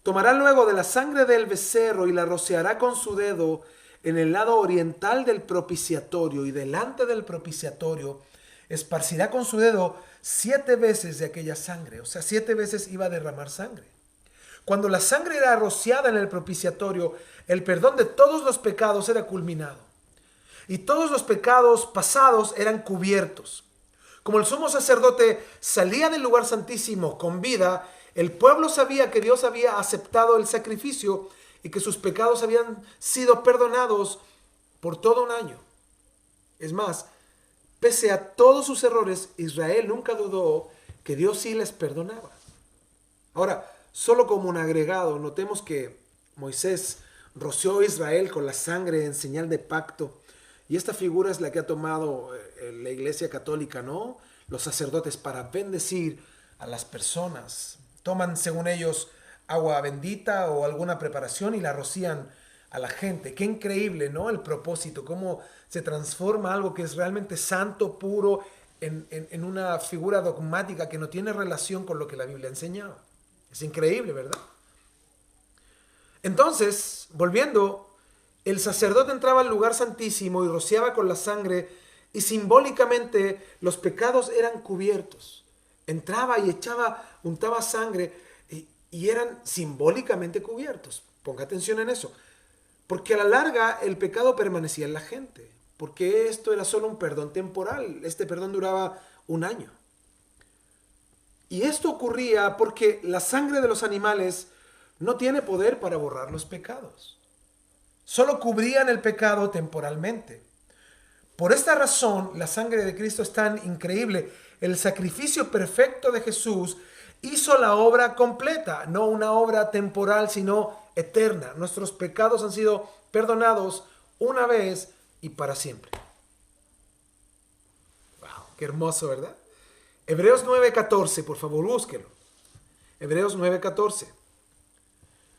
tomará luego de la sangre del becerro y la rociará con su dedo en el lado oriental del propiciatorio, y delante del propiciatorio esparcirá con su dedo 7 veces de aquella sangre. O sea, 7 veces iba a derramar sangre. Cuando la sangre era rociada en el propiciatorio, el perdón de todos los pecados era culminado. Y todos los pecados pasados eran cubiertos. Como el sumo sacerdote salía del lugar santísimo con vida, el pueblo sabía que Dios había aceptado el sacrificio y que sus pecados habían sido perdonados por todo un año. Es más, pese a todos sus errores, Israel nunca dudó que Dios sí les perdonaba. Ahora, solo como un agregado, notemos que Moisés roció a Israel con la sangre en señal de pacto. Y esta figura es la que ha tomado la Iglesia Católica, ¿no? Los sacerdotes para bendecir a las personas. Toman, según ellos, agua bendita o alguna preparación y la rocían a la gente. Qué increíble, ¿no? El propósito, cómo se transforma algo que es realmente santo, puro, en una figura dogmática que no tiene relación con lo que la Biblia enseñaba. Es increíble, ¿verdad? Entonces, volviendo, el sacerdote entraba al lugar santísimo y rociaba con la sangre, y simbólicamente los pecados eran cubiertos. Entraba y untaba sangre y eran simbólicamente cubiertos. Ponga atención en eso. Porque a la larga el pecado permanecía en la gente. Porque esto era solo un perdón temporal. Este perdón duraba un año. Y esto ocurría porque la sangre de los animales no tiene poder para borrar los pecados. Solo cubrían el pecado temporalmente. Por esta razón, la sangre de Cristo es tan increíble. El sacrificio perfecto de Jesús hizo la obra completa, no una obra temporal, sino eterna. Nuestros pecados han sido perdonados una vez y para siempre. Wow, qué hermoso, ¿verdad? Hebreos 9:14, por favor, búsquelo. Hebreos 9:14.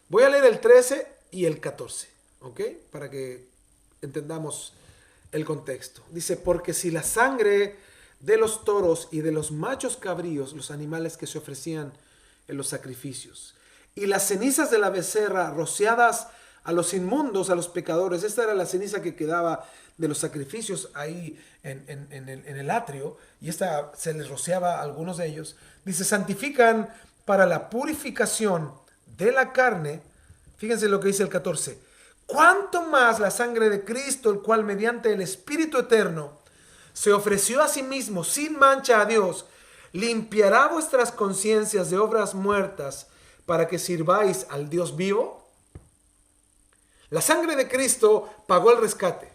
Voy a leer el 13 y el 14, ¿ok? Para que entendamos el contexto. Dice: porque si la sangre de los toros y de los machos cabríos, los animales que se ofrecían en los sacrificios, y las cenizas de la becerra rociadas a los inmundos, a los pecadores, esta era la ceniza que quedaba de los sacrificios ahí en el atrio, y esta se les rociaba a algunos de ellos, dice, santifican para la purificación de la carne. Fíjense lo que dice el 14. ¿Cuánto más la sangre de Cristo, el cual mediante el Espíritu eterno se ofreció a sí mismo sin mancha a Dios, limpiará vuestras conciencias de obras muertas para que sirváis al Dios vivo? La sangre de Cristo pagó el rescate.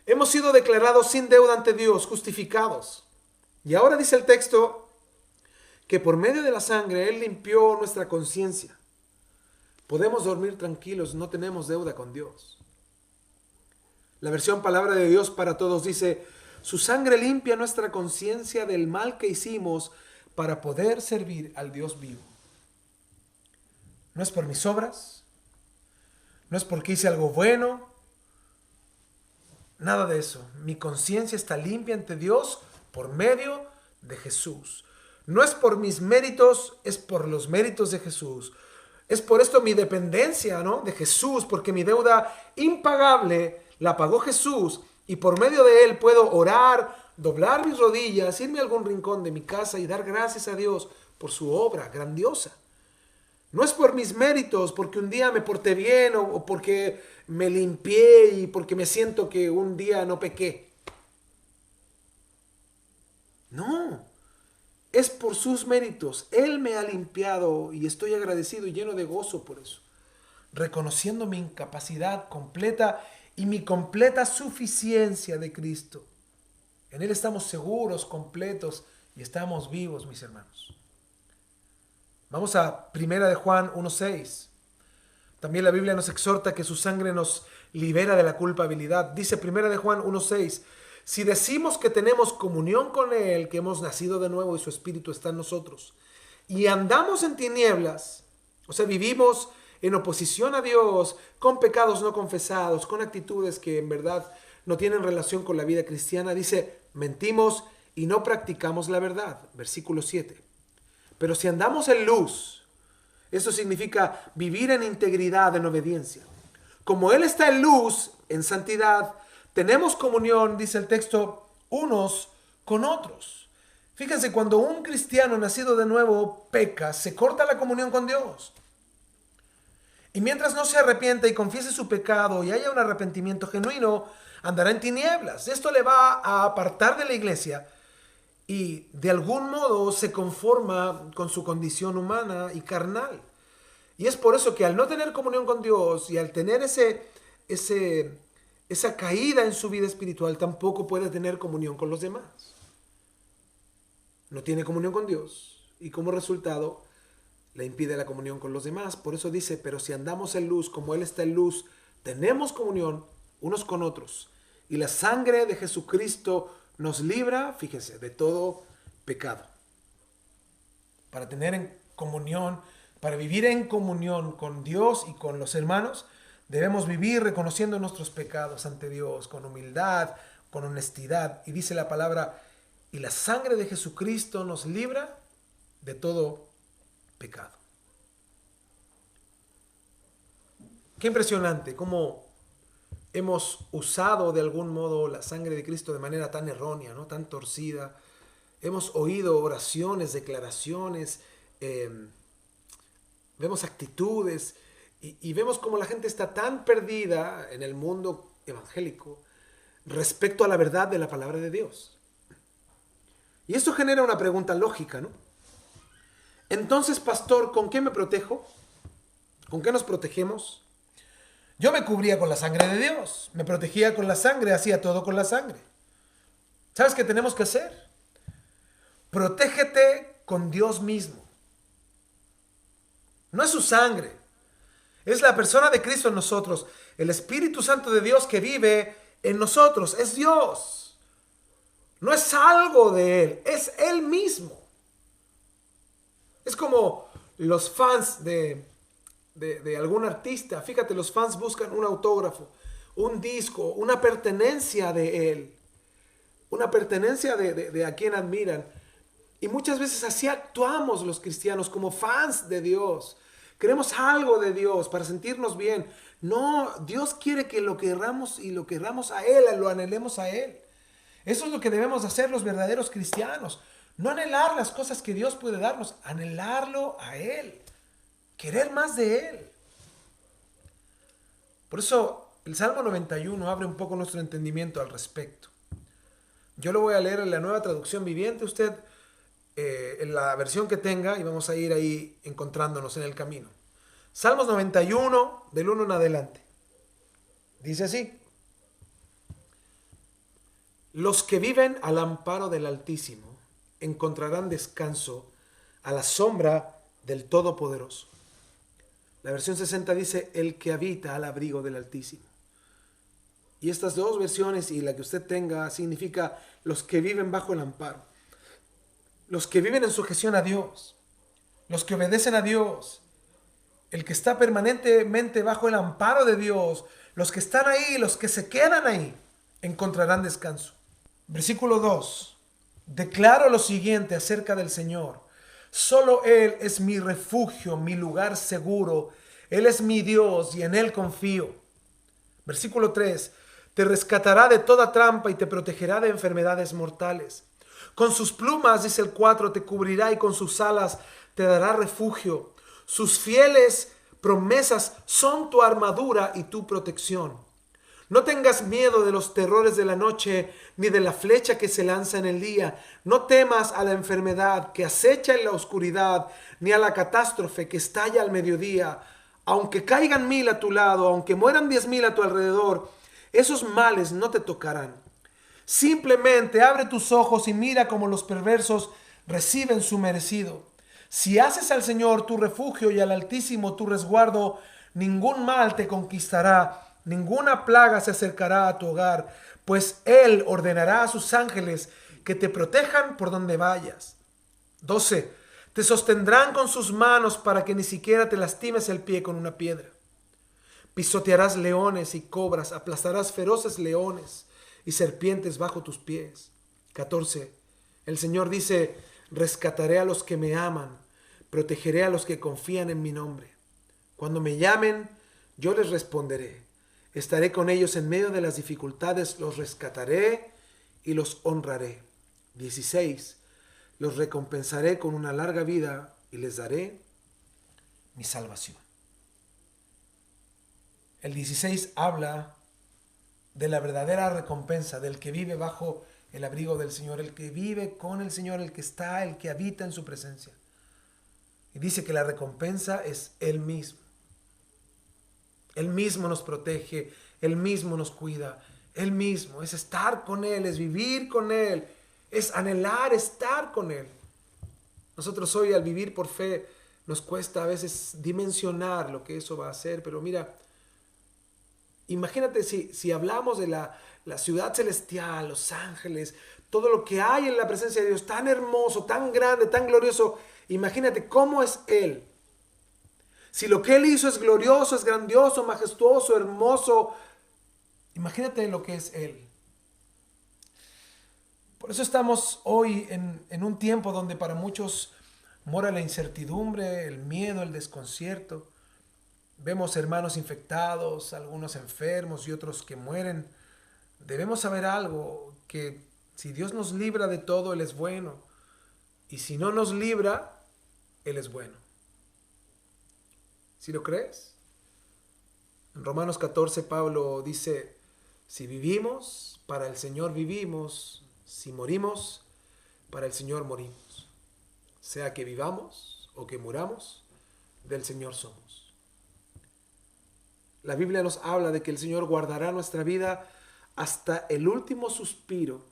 Hemos sido declarados sin deuda ante Dios, justificados. Y ahora dice el texto que por medio de la sangre Él limpió nuestra conciencia. Podemos dormir tranquilos, no tenemos deuda con Dios. La versión Palabra de Dios para Todos dice: su sangre limpia nuestra conciencia del mal que hicimos para poder servir al Dios vivo. No es por mis obras, no es porque hice algo bueno, nada de eso. Mi conciencia está limpia ante Dios por medio de Jesús. No es por mis méritos, es por los méritos de Jesús. Es por esto mi dependencia, ¿no?, de Jesús, porque mi deuda impagable la pagó Jesús, y por medio de Él puedo orar, doblar mis rodillas, irme a algún rincón de mi casa y dar gracias a Dios por su obra grandiosa. No es por mis méritos, porque un día me porté bien o porque me limpié y porque me siento que un día no pequé. No, es por sus méritos. Él me ha limpiado y estoy agradecido y lleno de gozo por eso, reconociendo mi incapacidad completa y mi completa suficiencia de Cristo. En Él estamos seguros, completos y estamos vivos, mis hermanos. Vamos a 1 de Juan 1:6. También la Biblia nos exhorta que su sangre nos libera de la culpabilidad. Dice 1 de Juan 1:6. Si decimos que tenemos comunión con Él, que hemos nacido de nuevo y su Espíritu está en nosotros, y andamos en tinieblas, o sea, vivimos en oposición a Dios, con pecados no confesados, con actitudes que en verdad no tienen relación con la vida cristiana, dice, mentimos y no practicamos la verdad. Versículo 7. Pero si andamos en luz, eso significa vivir en integridad, en obediencia. Como Él está en luz, en santidad, tenemos comunión, dice el texto, unos con otros. Fíjense, cuando un cristiano nacido de nuevo peca, se corta la comunión con Dios. Y mientras no se arrepienta y confiese su pecado y haya un arrepentimiento genuino, andará en tinieblas. Esto le va a apartar de la iglesia y de algún modo se conforma con su condición humana y carnal. Y es por eso que al no tener comunión con Dios y al tener esa caída en su vida espiritual, tampoco puede tener comunión con los demás. No tiene comunión con Dios y como resultado le impide la comunión con los demás. Por eso dice, pero si andamos en luz como Él está en luz, tenemos comunión unos con otros. Y la sangre de Jesucristo nos libra, fíjense, de todo pecado. Para tener en comunión, para vivir en comunión con Dios y con los hermanos, debemos vivir reconociendo nuestros pecados ante Dios, con humildad, con honestidad. Y dice la palabra, y la sangre de Jesucristo nos libra de todo pecado. Qué impresionante cómo hemos usado de algún modo la sangre de Cristo de manera tan errónea, ¿no? Tan torcida. Hemos oído oraciones, declaraciones, vemos actitudes y vemos cómo la gente está tan perdida en el mundo evangélico respecto a la verdad de la palabra de Dios. Y esto genera una pregunta lógica, ¿no? Entonces, pastor, ¿con qué me protejo? ¿Con qué nos protegemos? Yo me cubría con la sangre de Dios, me protegía con la sangre, hacía todo con la sangre. ¿Sabes qué tenemos que hacer? Protégete con Dios mismo. No es su sangre, es la persona de Cristo en nosotros, el Espíritu Santo de Dios que vive en nosotros, es Dios. No es algo de Él, es Él mismo. Es como los fans de algún artista. Fíjate, los fans buscan un autógrafo, un disco, una pertenencia de Él. Una pertenencia de a quien admiran. Y muchas veces así actuamos los cristianos como fans de Dios. Queremos algo de Dios para sentirnos bien. No, Dios quiere que lo querramos y lo querramos a Él, lo anhelemos a Él. Eso es lo que debemos hacer los verdaderos cristianos. No anhelar las cosas que Dios puede darnos, anhelarlo a Él. Querer más de Él. Por eso el Salmo 91 abre un poco nuestro entendimiento al respecto. Yo lo voy a leer en la Nueva Traducción Viviente, usted en la versión que tenga, y vamos a ir ahí encontrándonos en el camino. Salmos 91, del 1 en adelante. Dice así: los que viven al amparo del Altísimo encontrarán descanso a la sombra del Todopoderoso. La versión 60 dice, el que habita al abrigo del Altísimo. Y estas dos versiones y la que usted tenga significa los que viven bajo el amparo. Los que viven en sujeción a Dios. Los que obedecen a Dios. El que está permanentemente bajo el amparo de Dios. Los que están ahí, los que se quedan ahí, encontrarán descanso. Versículo 2. Declaro lo siguiente acerca del Señor. Solo Él es mi refugio, mi lugar seguro. Él es mi Dios y en Él confío. Versículo 3. Te rescatará de toda trampa y te protegerá de enfermedades mortales. Con sus plumas, dice el 4, te cubrirá y con sus alas te dará refugio. Sus fieles promesas son tu armadura y tu protección. No tengas miedo de los terrores de la noche, ni de la flecha que se lanza en el día. No temas a la enfermedad que acecha en la oscuridad, ni a la catástrofe que estalla al mediodía. Aunque caigan 1000 a tu lado, aunque mueran 10,000 a tu alrededor, esos males no te tocarán. Simplemente abre tus ojos y mira cómo los perversos reciben su merecido. Si haces al Señor tu refugio y al Altísimo tu resguardo, ningún mal te conquistará. Ninguna plaga se acercará a tu hogar, pues Él ordenará a sus ángeles que te protejan por donde vayas. 12. Te sostendrán con sus manos para que ni siquiera te lastimes el pie con una piedra. Pisotearás leones y cobras, aplastarás feroces leones y serpientes bajo tus pies. 14. El Señor dice, rescataré a los que me aman, protegeré a los que confían en mi nombre. Cuando me llamen, yo les responderé. Estaré con ellos en medio de las dificultades, los rescataré y los honraré. 16. Los recompensaré con una larga vida y les daré mi salvación. El 16 habla de la verdadera recompensa, del que vive bajo el abrigo del Señor, el que vive con el Señor, el que habita en su presencia. Y dice que la recompensa es Él mismo. Él mismo nos protege, Él mismo nos cuida, Él mismo. Es estar con Él, es vivir con Él, es anhelar estar con Él. Nosotros hoy al vivir por fe nos cuesta a veces dimensionar lo que eso va a hacer, pero mira, imagínate si hablamos de la ciudad celestial, los ángeles, todo lo que hay en la presencia de Dios, tan hermoso, tan grande, tan glorioso. Imagínate cómo es Él. Si lo que Él hizo es glorioso, es grandioso, majestuoso, hermoso, imagínate lo que es Él. Por eso estamos hoy en un tiempo donde para muchos mora la incertidumbre, el miedo, el desconcierto. Vemos hermanos infectados, algunos enfermos y otros que mueren. Debemos saber algo, que si Dios nos libra de todo, Él es bueno. Y si no nos libra, Él es bueno. ¿Sí lo crees? En Romanos 14, Pablo dice, si vivimos, para el Señor vivimos. Si morimos, para el Señor morimos. Sea que vivamos o que muramos, del Señor somos. La Biblia nos habla de que el Señor guardará nuestra vida hasta el último suspiro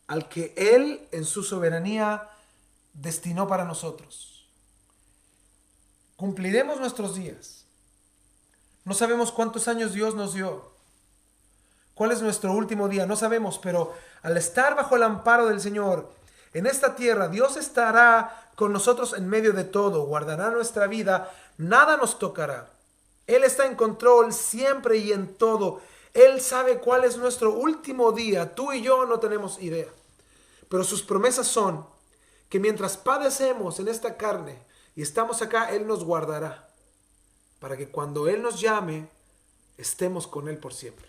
al que Él en su soberanía destinó para nosotros. Cumpliremos nuestros días. No sabemos cuántos años Dios nos dio. ¿Cuál es nuestro último día? No sabemos, pero al estar bajo el amparo del Señor en esta tierra, Dios estará con nosotros en medio de todo, guardará nuestra vida, nada nos tocará. Él está en control siempre y en todo. Él sabe cuál es nuestro último día. Tú y yo no tenemos idea. Pero sus promesas son que mientras padecemos en esta carne y estamos acá, Él nos guardará. Para que cuando Él nos llame, estemos con Él por siempre.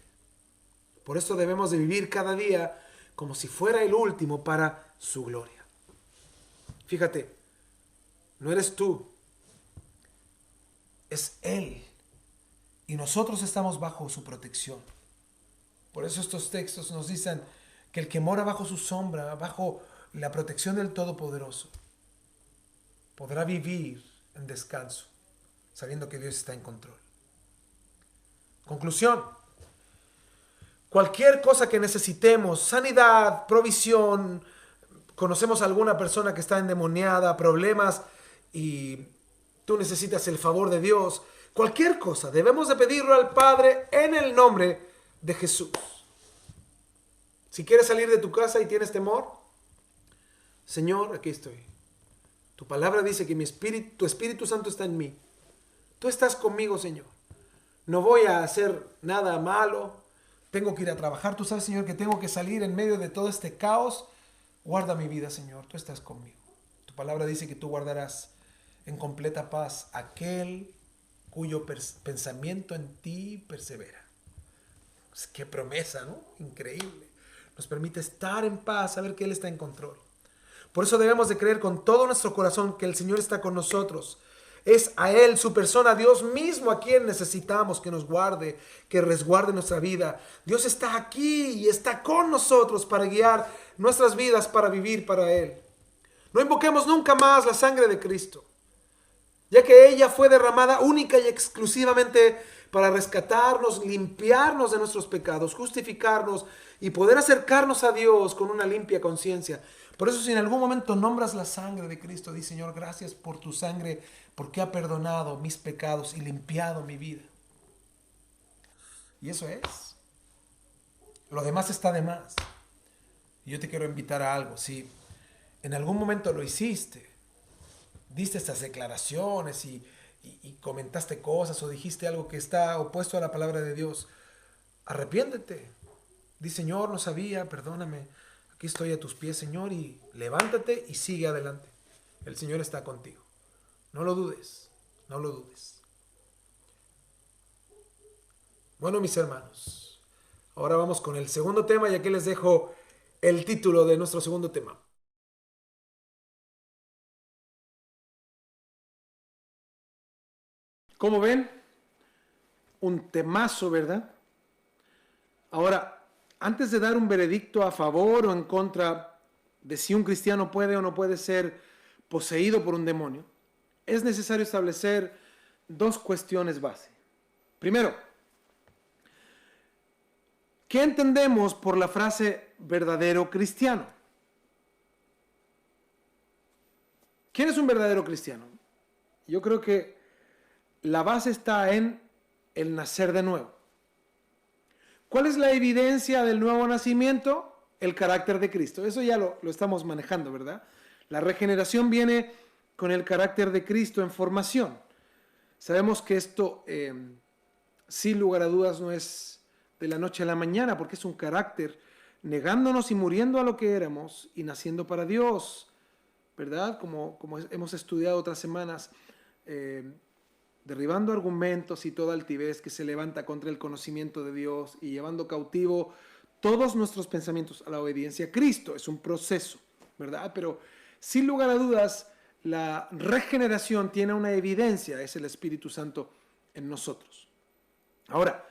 Por eso debemos de vivir cada día como si fuera el último para su gloria. Fíjate, no eres tú, es Él. Y nosotros estamos bajo su protección. Por eso estos textos nos dicen que el que mora bajo su sombra, bajo la protección del Todopoderoso, podrá vivir en descanso, sabiendo que Dios está en control. Conclusión. Cualquier cosa que necesitemos, sanidad, provisión, conocemos a alguna persona que está endemoniada, problemas y tú necesitas el favor de Dios, cualquier cosa, debemos de pedirlo al Padre en el nombre de Jesús. Si quieres salir de tu casa y tienes temor, Señor, aquí estoy. Tu palabra dice que tu Espíritu Santo está en mí. Tú estás conmigo, Señor. No voy a hacer nada malo. Tengo que ir a trabajar. Tú sabes, Señor, que tengo que salir en medio de todo este caos. Guarda mi vida, Señor. Tú estás conmigo. Tu palabra dice que tú guardarás en completa paz aquel cuyo pensamiento en ti persevera. Pues qué promesa, ¿no? Increíble. Nos permite estar en paz, saber que Él está en control. Por eso debemos de creer con todo nuestro corazón que el Señor está con nosotros. Es a Él, su persona, Dios mismo a quien necesitamos que nos guarde, que resguarde nuestra vida. Dios está aquí y está con nosotros para guiar nuestras vidas, para vivir para Él. No invoquemos nunca más la sangre de Cristo, ya que ella fue derramada única y exclusivamente para rescatarnos, limpiarnos de nuestros pecados, justificarnos y poder acercarnos a Dios con una limpia conciencia. Por eso si en algún momento nombras la sangre de Cristo, di Señor, gracias por tu sangre, porque ha perdonado mis pecados y limpiado mi vida. Y eso es. Lo demás está de más. Y yo te quiero invitar a algo. Si en algún momento lo hiciste, diste estas declaraciones y comentaste cosas o dijiste algo que está opuesto a la palabra de Dios, arrepiéntete. Di, Señor, no sabía, perdóname. Aquí estoy a tus pies, Señor, y levántate y sigue adelante. El Señor está contigo. No lo dudes, no lo dudes. Bueno, mis hermanos, ahora vamos con el segundo tema y aquí les dejo el título de nuestro segundo tema. ¿Cómo ven? Un temazo, ¿verdad? Ahora, antes de dar un veredicto a favor o en contra de si un cristiano puede o no puede ser poseído por un demonio, es necesario establecer dos cuestiones base. Primero, ¿qué entendemos por la frase verdadero cristiano? ¿Quién es un verdadero cristiano? Yo creo que la base está en el nacer de nuevo. ¿Cuál es la evidencia del nuevo nacimiento? El carácter de Cristo. Eso ya lo estamos manejando, ¿verdad? La regeneración viene con el carácter de Cristo en formación. Sabemos que esto, sin lugar a dudas, no es de la noche a la mañana, porque es un carácter negándonos y muriendo a lo que éramos y naciendo para Dios, ¿verdad? Como hemos estudiado otras semanas, derribando argumentos y toda altivez que se levanta contra el conocimiento de Dios y llevando cautivo todos nuestros pensamientos a la obediencia a Cristo. Es un proceso, ¿verdad? Pero sin lugar a dudas, la regeneración tiene una evidencia, es el Espíritu Santo en nosotros. Ahora,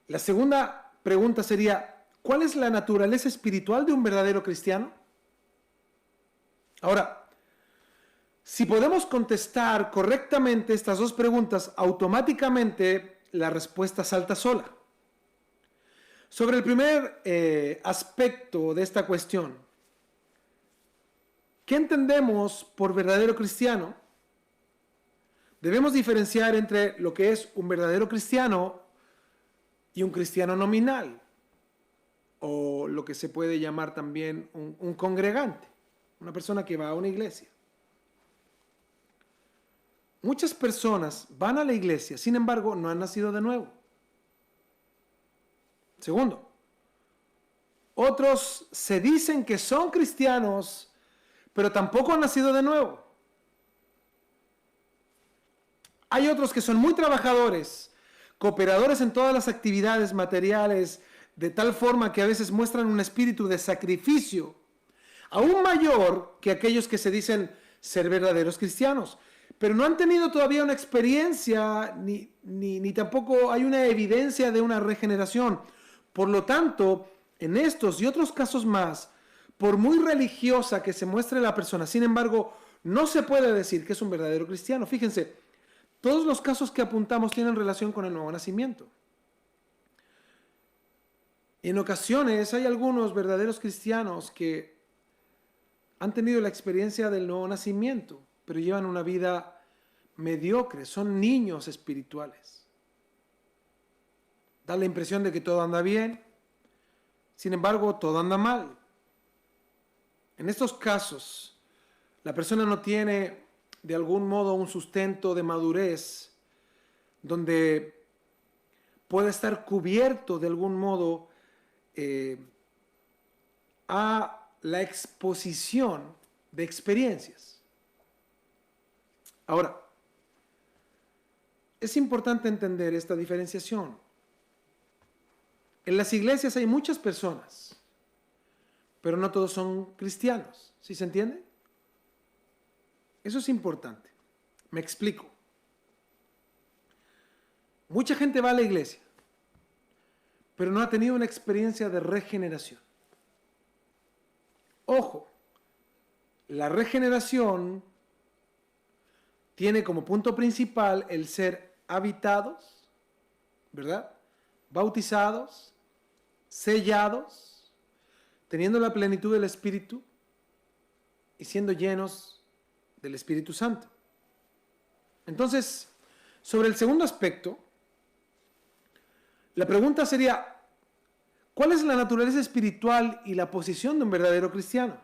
la segunda pregunta sería, ¿cuál es la naturaleza espiritual de un verdadero cristiano? Ahora, si podemos contestar correctamente estas dos preguntas, automáticamente la respuesta salta sola. Sobre el primer aspecto de esta cuestión, ¿qué entendemos por verdadero cristiano? Debemos diferenciar entre lo que es un verdadero cristiano y un cristiano nominal, o lo que se puede llamar también un congregante, una persona que va a una iglesia. Muchas personas van a la iglesia, sin embargo, no han nacido de nuevo. Segundo, otros se dicen que son cristianos, pero tampoco han nacido de nuevo. Hay otros que son muy trabajadores, cooperadores en todas las actividades materiales, de tal forma que a veces muestran un espíritu de sacrificio, aún mayor que aquellos que se dicen ser verdaderos cristianos. Pero no han tenido todavía una experiencia, ni tampoco hay una evidencia de una regeneración. Por lo tanto, en estos y otros casos más, por muy religiosa que se muestre la persona, sin embargo, no se puede decir que es un verdadero cristiano. Fíjense, todos los casos que apuntamos tienen relación con el nuevo nacimiento. En ocasiones hay algunos verdaderos cristianos que han tenido la experiencia del nuevo nacimiento, pero llevan una vida mediocre, son niños espirituales. Da la impresión de que todo anda bien, sin embargo, todo anda mal. En estos casos, la persona no tiene de algún modo un sustento de madurez donde pueda estar cubierto de algún modo a la exposición de experiencias. Ahora, es importante entender esta diferenciación. En las iglesias hay muchas personas, pero no todos son cristianos. ¿Sí se entiende? Eso es importante. Me explico. Mucha gente va a la iglesia, pero no ha tenido una experiencia de regeneración. Ojo, la regeneración tiene como punto principal el ser habitados, ¿verdad? Bautizados, sellados, teniendo la plenitud del Espíritu y siendo llenos del Espíritu Santo. Entonces, sobre el segundo aspecto, la pregunta sería, ¿cuál es la naturaleza espiritual y la posición de un verdadero cristiano?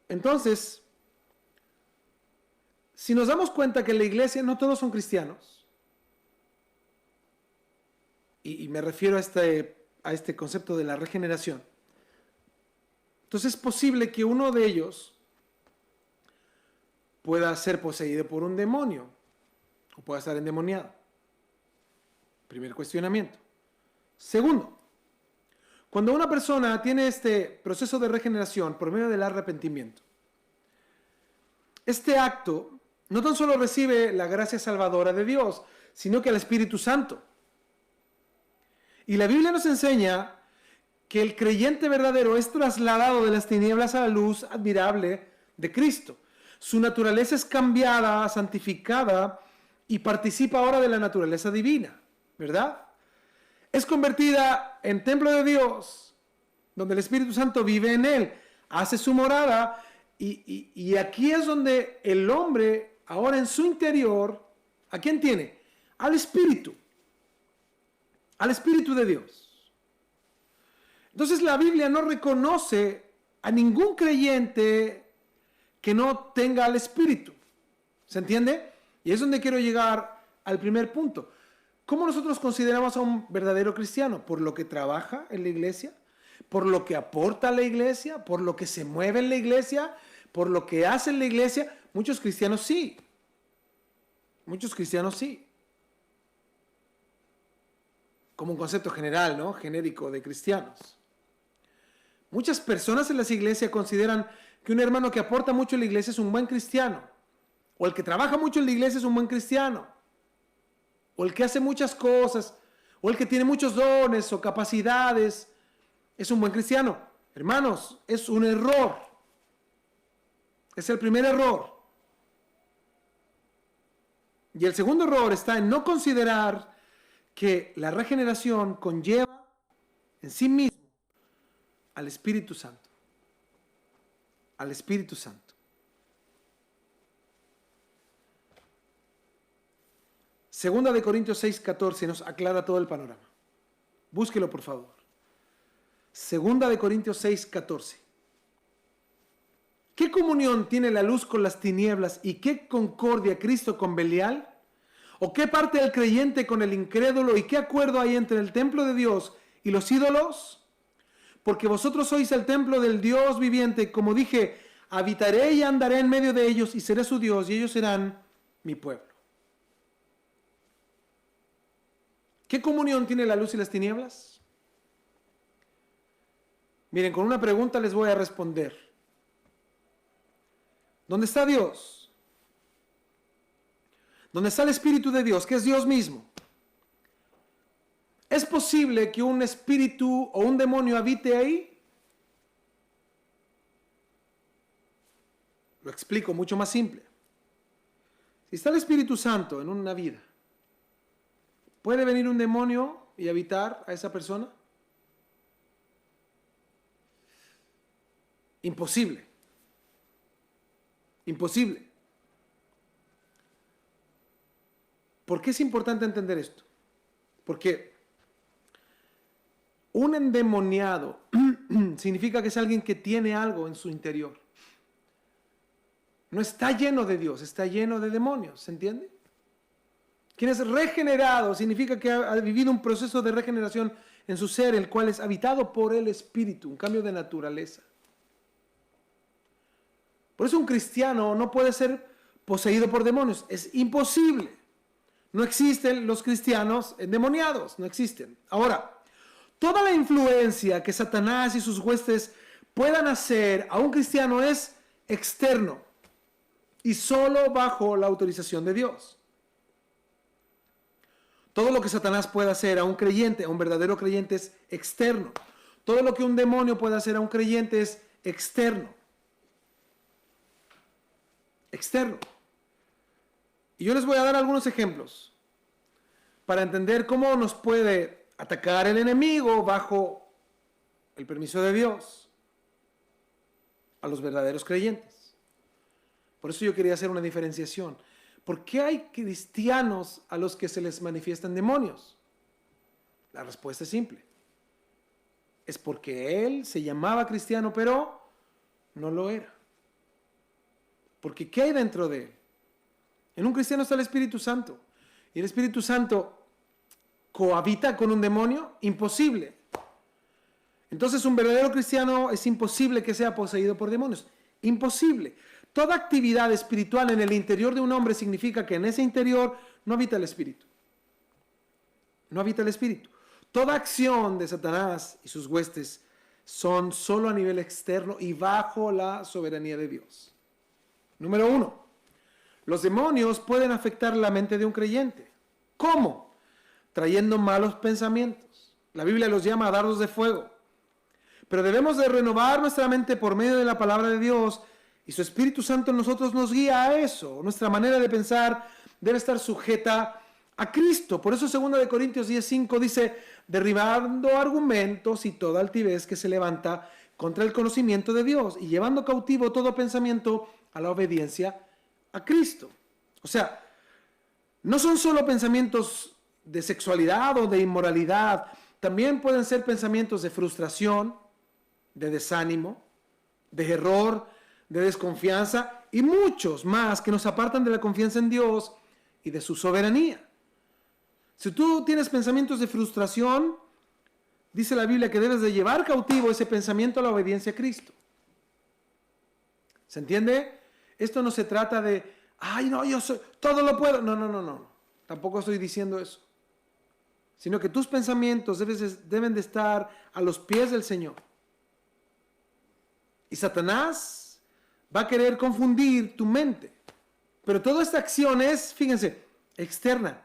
Entonces, si nos damos cuenta que en la iglesia no todos son cristianos, y me refiero a este concepto de la regeneración, entonces es posible que uno de ellos pueda ser poseído por un demonio o pueda estar endemoniado. Primer cuestionamiento. Segundo, cuando una persona tiene este proceso de regeneración por medio del arrepentimiento, este acto no tan solo recibe la gracia salvadora de Dios, sino que al Espíritu Santo. Y la Biblia nos enseña que el creyente verdadero es trasladado de las tinieblas a la luz admirable de Cristo. Su naturaleza es cambiada, santificada y participa ahora de la naturaleza divina, ¿verdad? Es convertida en templo de Dios, donde el Espíritu Santo vive en él, hace su morada, y aquí es donde el hombre, ahora en su interior, ¿a quién tiene? Al Espíritu de Dios. Entonces la Biblia no reconoce a ningún creyente que no tenga al Espíritu. ¿Se entiende? Y es donde quiero llegar al primer punto. ¿Cómo nosotros consideramos a un verdadero cristiano? ¿Por lo que trabaja en la iglesia? ¿Por lo que aporta a la iglesia? ¿Por lo que se mueve en la iglesia? ¿Por lo que hace en la iglesia? Muchos cristianos sí. Muchos cristianos sí. Como un concepto general, ¿no? Genérico de cristianos. Muchas personas en las iglesias consideran que un hermano que aporta mucho en la iglesia es un buen cristiano. O el que trabaja mucho en la iglesia es un buen cristiano. O el que hace muchas cosas. O el que tiene muchos dones o capacidades es un buen cristiano. Hermanos, es un error. Es el primer error. Y el segundo error está en no considerar que la regeneración conlleva en sí mismo al Espíritu Santo. Al Espíritu Santo. Segunda de Corintios 6:14 nos aclara todo el panorama. Búsquelo, por favor. Segunda de Corintios 6:14. ¿Qué comunión tiene la luz con las tinieblas y qué concordia Cristo con Belial? ¿O qué parte del creyente con el incrédulo y qué acuerdo hay entre el templo de Dios y los ídolos? Porque vosotros sois el templo del Dios viviente. Como dije, habitaré y andaré en medio de ellos y seré su Dios y ellos serán mi pueblo. ¿Qué comunión tiene la luz y las tinieblas? Miren, con una pregunta les voy a responder. ¿Dónde está Dios? ¿Dónde está el Espíritu de Dios, que es Dios mismo? ¿Es posible que un espíritu o un demonio habite ahí? Lo explico mucho más simple. Si está el Espíritu Santo en una vida, ¿puede venir un demonio y habitar a esa persona? Imposible. Imposible. ¿Por qué es importante entender esto? Porque un endemoniado significa que es alguien que tiene algo en su interior. No está lleno de Dios, está lleno de demonios, ¿se entiende? Quien es regenerado significa que ha vivido un proceso de regeneración en su ser, el cual es habitado por el Espíritu, un cambio de naturaleza. Por eso un cristiano no puede ser poseído por demonios, es imposible. No existen los cristianos endemoniados, no existen. Ahora, toda la influencia que Satanás y sus huestes puedan hacer a un cristiano es externo y solo bajo la autorización de Dios. Todo lo que Satanás puede hacer a un creyente, a un verdadero creyente, es externo. Todo lo que un demonio puede hacer a un creyente es externo. Externo. Y yo les voy a dar algunos ejemplos para entender cómo nos puede atacar el enemigo bajo el permiso de Dios a los verdaderos creyentes. Por eso yo quería hacer una diferenciación. ¿Por qué hay cristianos a los que se les manifiestan demonios? La respuesta es simple. Es porque él se llamaba cristiano, pero no lo era. Porque ¿qué hay dentro de él? En un cristiano está el Espíritu Santo. Y el Espíritu Santo cohabita con un demonio. Imposible. Entonces un verdadero cristiano es imposible que sea poseído por demonios. Imposible. Toda actividad espiritual en el interior de un hombre significa que en ese interior no habita el Espíritu. No habita el Espíritu. Toda acción de Satanás y sus huestes son solo a nivel externo y bajo la soberanía de Dios. Número 1. Los demonios pueden afectar la mente de un creyente. ¿Cómo? Trayendo malos pensamientos. La Biblia los llama dardos de fuego. Pero debemos de renovar nuestra mente por medio de la palabra de Dios y su Espíritu Santo en nosotros nos guía a eso. Nuestra manera de pensar debe estar sujeta a Cristo. Por eso 2 Corintios 10:5 dice, derribando argumentos y toda altivez que se levanta contra el conocimiento de Dios y llevando cautivo todo pensamiento a la obediencia a Cristo. O sea, no son solo pensamientos de sexualidad o de inmoralidad, también pueden ser pensamientos de frustración, de desánimo, de error, de desconfianza y muchos más que nos apartan de la confianza en Dios y de su soberanía. Si tú tienes pensamientos de frustración, dice la Biblia que debes de llevar cautivo ese pensamiento a la obediencia a Cristo. ¿Se entiende? Esto no se trata de, ay no, yo soy, todo lo puedo. No. Tampoco estoy diciendo eso. Sino que tus pensamientos deben de estar a los pies del Señor. Y Satanás va a querer confundir tu mente. Pero toda esta acción es, fíjense, externa.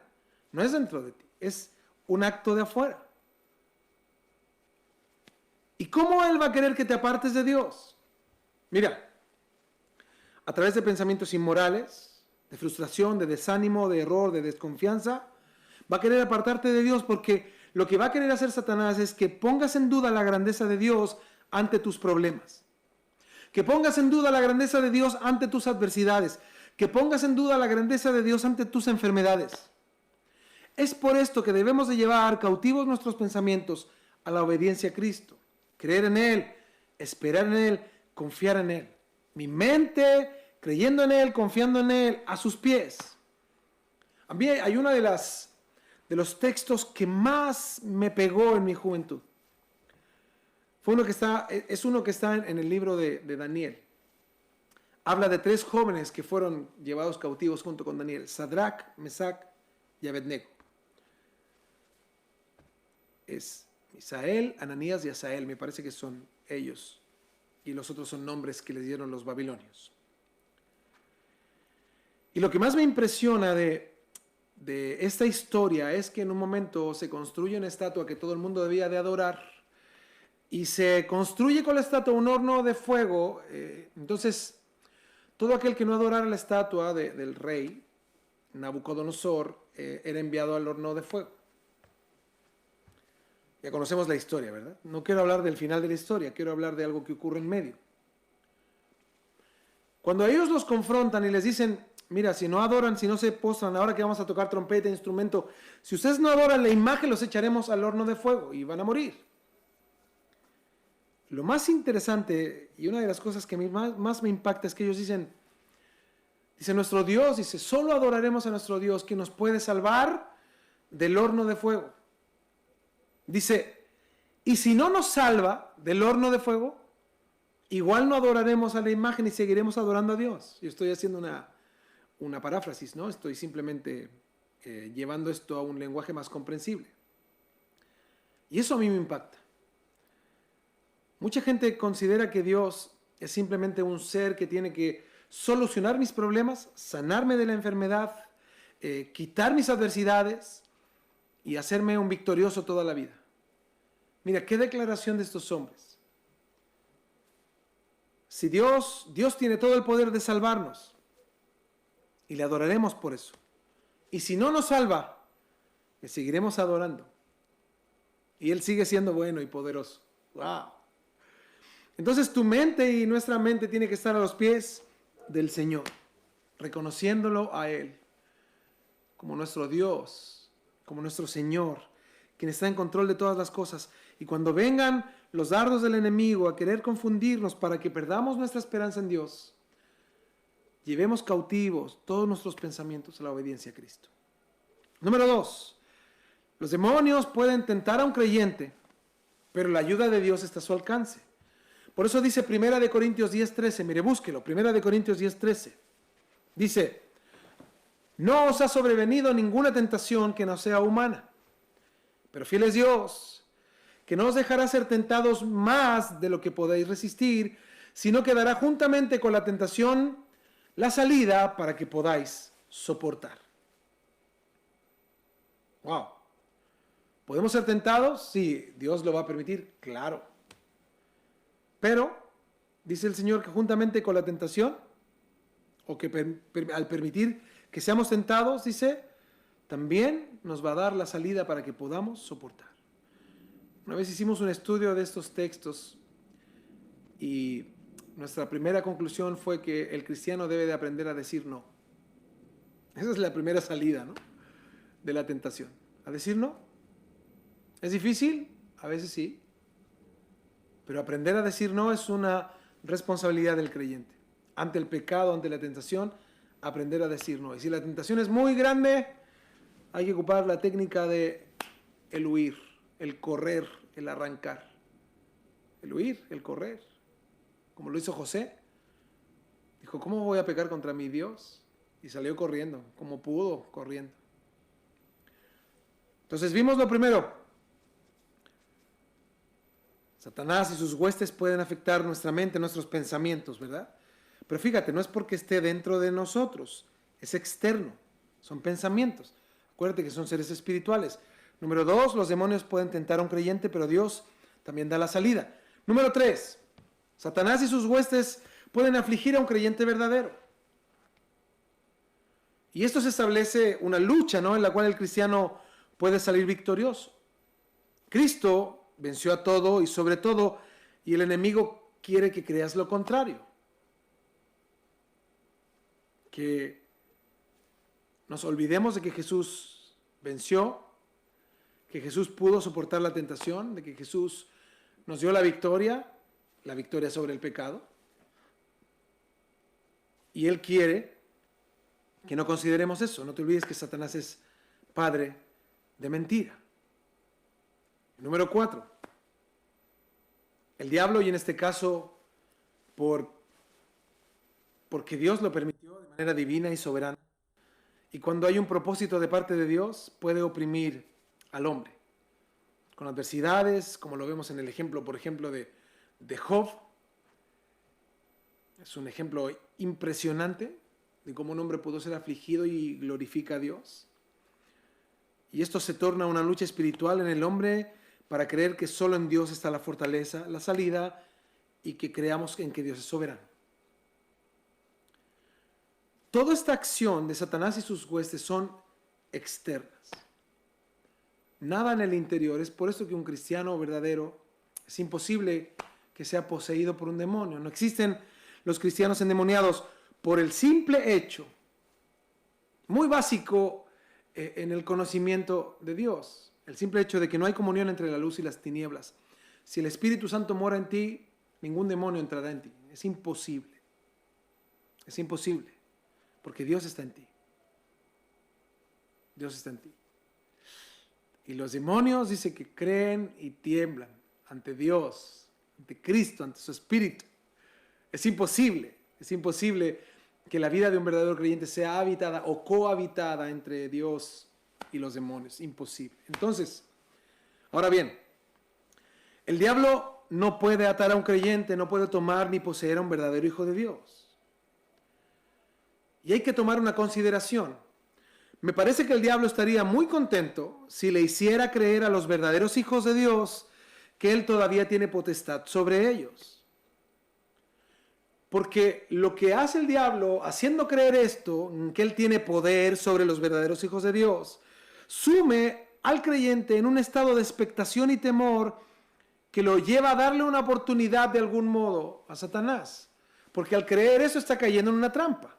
No es dentro de ti. Es un acto de afuera. ¿Y cómo Él va a querer que te apartes de Dios? Mira, a través de pensamientos inmorales, de frustración, de desánimo, de error, de desconfianza, va a querer apartarte de Dios porque lo que va a querer hacer Satanás es que pongas en duda la grandeza de Dios ante tus problemas. Que pongas en duda la grandeza de Dios ante tus adversidades. Que pongas en duda la grandeza de Dios ante tus enfermedades. Es por esto que debemos de llevar cautivos nuestros pensamientos a la obediencia a Cristo. Creer en Él, esperar en Él, confiar en Él. Mi mente, creyendo en Él, confiando en Él, a sus pies. A mí hay uno de los textos que más me pegó en mi juventud. Es uno que está en el libro de Daniel. Habla de 3 jóvenes que fueron llevados cautivos junto con Daniel. Sadrach, Mesach y Abednego. Es Misael, Ananías y Azael. Me parece que son ellos. Y los otros son nombres que les dieron los babilonios. Y lo que más me impresiona de esta historia es que en un momento se construye una estatua que todo el mundo debía de adorar. Y se construye con la estatua un horno de fuego. Entonces, todo aquel que no adorara la estatua del rey, Nabucodonosor, era enviado al horno de fuego. Ya conocemos la historia, ¿verdad? No quiero hablar del final de la historia, quiero hablar de algo que ocurre en medio. Cuando ellos los confrontan y les dicen, mira, si no adoran, si no se postran, ahora que vamos a tocar trompeta, instrumento, si ustedes no adoran la imagen, los echaremos al horno de fuego y van a morir. Lo más interesante y una de las cosas que a mí más me impacta es que ellos dicen nuestro Dios, dice, solo adoraremos a nuestro Dios que nos puede salvar del horno de fuego. Dice, y si no nos salva del horno de fuego, igual no adoraremos a la imagen y seguiremos adorando a Dios. Yo estoy haciendo una paráfrasis, ¿no? Estoy simplemente llevando esto a un lenguaje más comprensible. Y eso a mí me impacta. Mucha gente considera que Dios es simplemente un ser que tiene que solucionar mis problemas, sanarme de la enfermedad, quitar mis adversidades y hacerme un victorioso toda la vida. Mira, qué declaración de estos hombres. Si Dios tiene todo el poder de salvarnos y le adoraremos por eso. Y si no nos salva, le seguiremos adorando. Y Él sigue siendo bueno y poderoso. ¡Wow! Entonces tu mente y nuestra mente tiene que estar a los pies del Señor, reconociéndolo a Él como nuestro Dios, como nuestro Señor, quien está en control de todas las cosas. Y cuando vengan los dardos del enemigo a querer confundirnos para que perdamos nuestra esperanza en Dios, Llevemos cautivos todos nuestros pensamientos a la obediencia a Cristo. Número 2. Los demonios pueden tentar a un creyente, pero la ayuda de Dios está a su alcance. Por eso dice 1 Corintios 10:13. Mire, búsquelo. 1 Corintios 10:13. Dice: no os ha sobrevenido ninguna tentación que no sea humana, pero fiel es Dios, que no os dejará ser tentados más de lo que podéis resistir, sino que dará juntamente con la tentación la salida para que podáis soportar. Wow. ¿Podemos ser tentados? Sí, Dios lo va a permitir, claro. Pero, dice el Señor que juntamente con la tentación, o que al permitir que seamos tentados, dice, también nos va a dar la salida para que podamos soportar. Una vez hicimos un estudio de estos textos y nuestra primera conclusión fue que el cristiano debe de aprender a decir no. Esa es la primera salida, ¿no?, de la tentación. A decir no. ¿Es difícil? A veces sí. Pero aprender a decir no es una responsabilidad del creyente. Ante el pecado, ante la tentación, aprender a decir no. Y si la tentación es muy grande, hay que ocupar la técnica de el huir, el correr, el arrancar. El huir, el correr. Como lo hizo José. Dijo, ¿cómo voy a pecar contra mi Dios? Y salió corriendo, como pudo, corriendo. Entonces vimos lo primero. Satanás y sus huestes pueden afectar nuestra mente, nuestros pensamientos, ¿verdad? Pero fíjate, no es porque esté dentro de nosotros, es externo, son pensamientos. Acuérdate que son seres espirituales. Número 2, los demonios pueden tentar a un creyente, pero Dios también da la salida. Número 3, Satanás y sus huestes pueden afligir a un creyente verdadero. Y esto se establece una lucha, ¿no?, en la cual el cristiano puede salir victorioso. Cristo venció a todo y sobre todo, y el enemigo quiere que creas lo contrario. Que nos olvidemos de que Jesús venció, que Jesús pudo soportar la tentación, de que Jesús nos dio la victoria sobre el pecado. Y Él quiere que no consideremos eso. No te olvides que Satanás es padre de mentira. Número 4. El diablo, y en este caso porque Dios lo permitió de manera divina y soberana, y cuando hay un propósito de parte de Dios, puede oprimir al hombre con adversidades, como lo vemos en el ejemplo, por ejemplo, de Job. Es un ejemplo impresionante de cómo un hombre pudo ser afligido y glorifica a Dios. Y esto se torna una lucha espiritual en el hombre para creer que solo en Dios está la fortaleza, la salida, y que creamos en que Dios es soberano. Toda esta acción de Satanás y sus huestes son externas. Nada en el interior. Es por eso que un cristiano verdadero es imposible que sea poseído por un demonio. No existen los cristianos endemoniados por el simple hecho, muy básico en el conocimiento de Dios, el simple hecho de que no hay comunión entre la luz y las tinieblas. Si el Espíritu Santo mora en ti, ningún demonio entrará en ti. Es imposible. Es imposible. Porque Dios está en ti. Dios está en ti. Y los demonios dice que creen y tiemblan ante Dios, ante Cristo, ante su Espíritu. Es imposible que la vida de un verdadero creyente sea habitada o cohabitada entre Dios y los demonios. Imposible. Entonces, ahora bien, el diablo no puede atar a un creyente, no puede tomar ni poseer a un verdadero hijo de Dios. Y hay que tomar una consideración. Me parece que el diablo estaría muy contento si le hiciera creer a los verdaderos hijos de Dios que él todavía tiene potestad sobre ellos. Porque lo que hace el diablo, haciendo creer esto, que él tiene poder sobre los verdaderos hijos de Dios, sume al creyente en un estado de expectación y temor que lo lleva a darle una oportunidad de algún modo a Satanás. Porque al creer eso está cayendo en una trampa.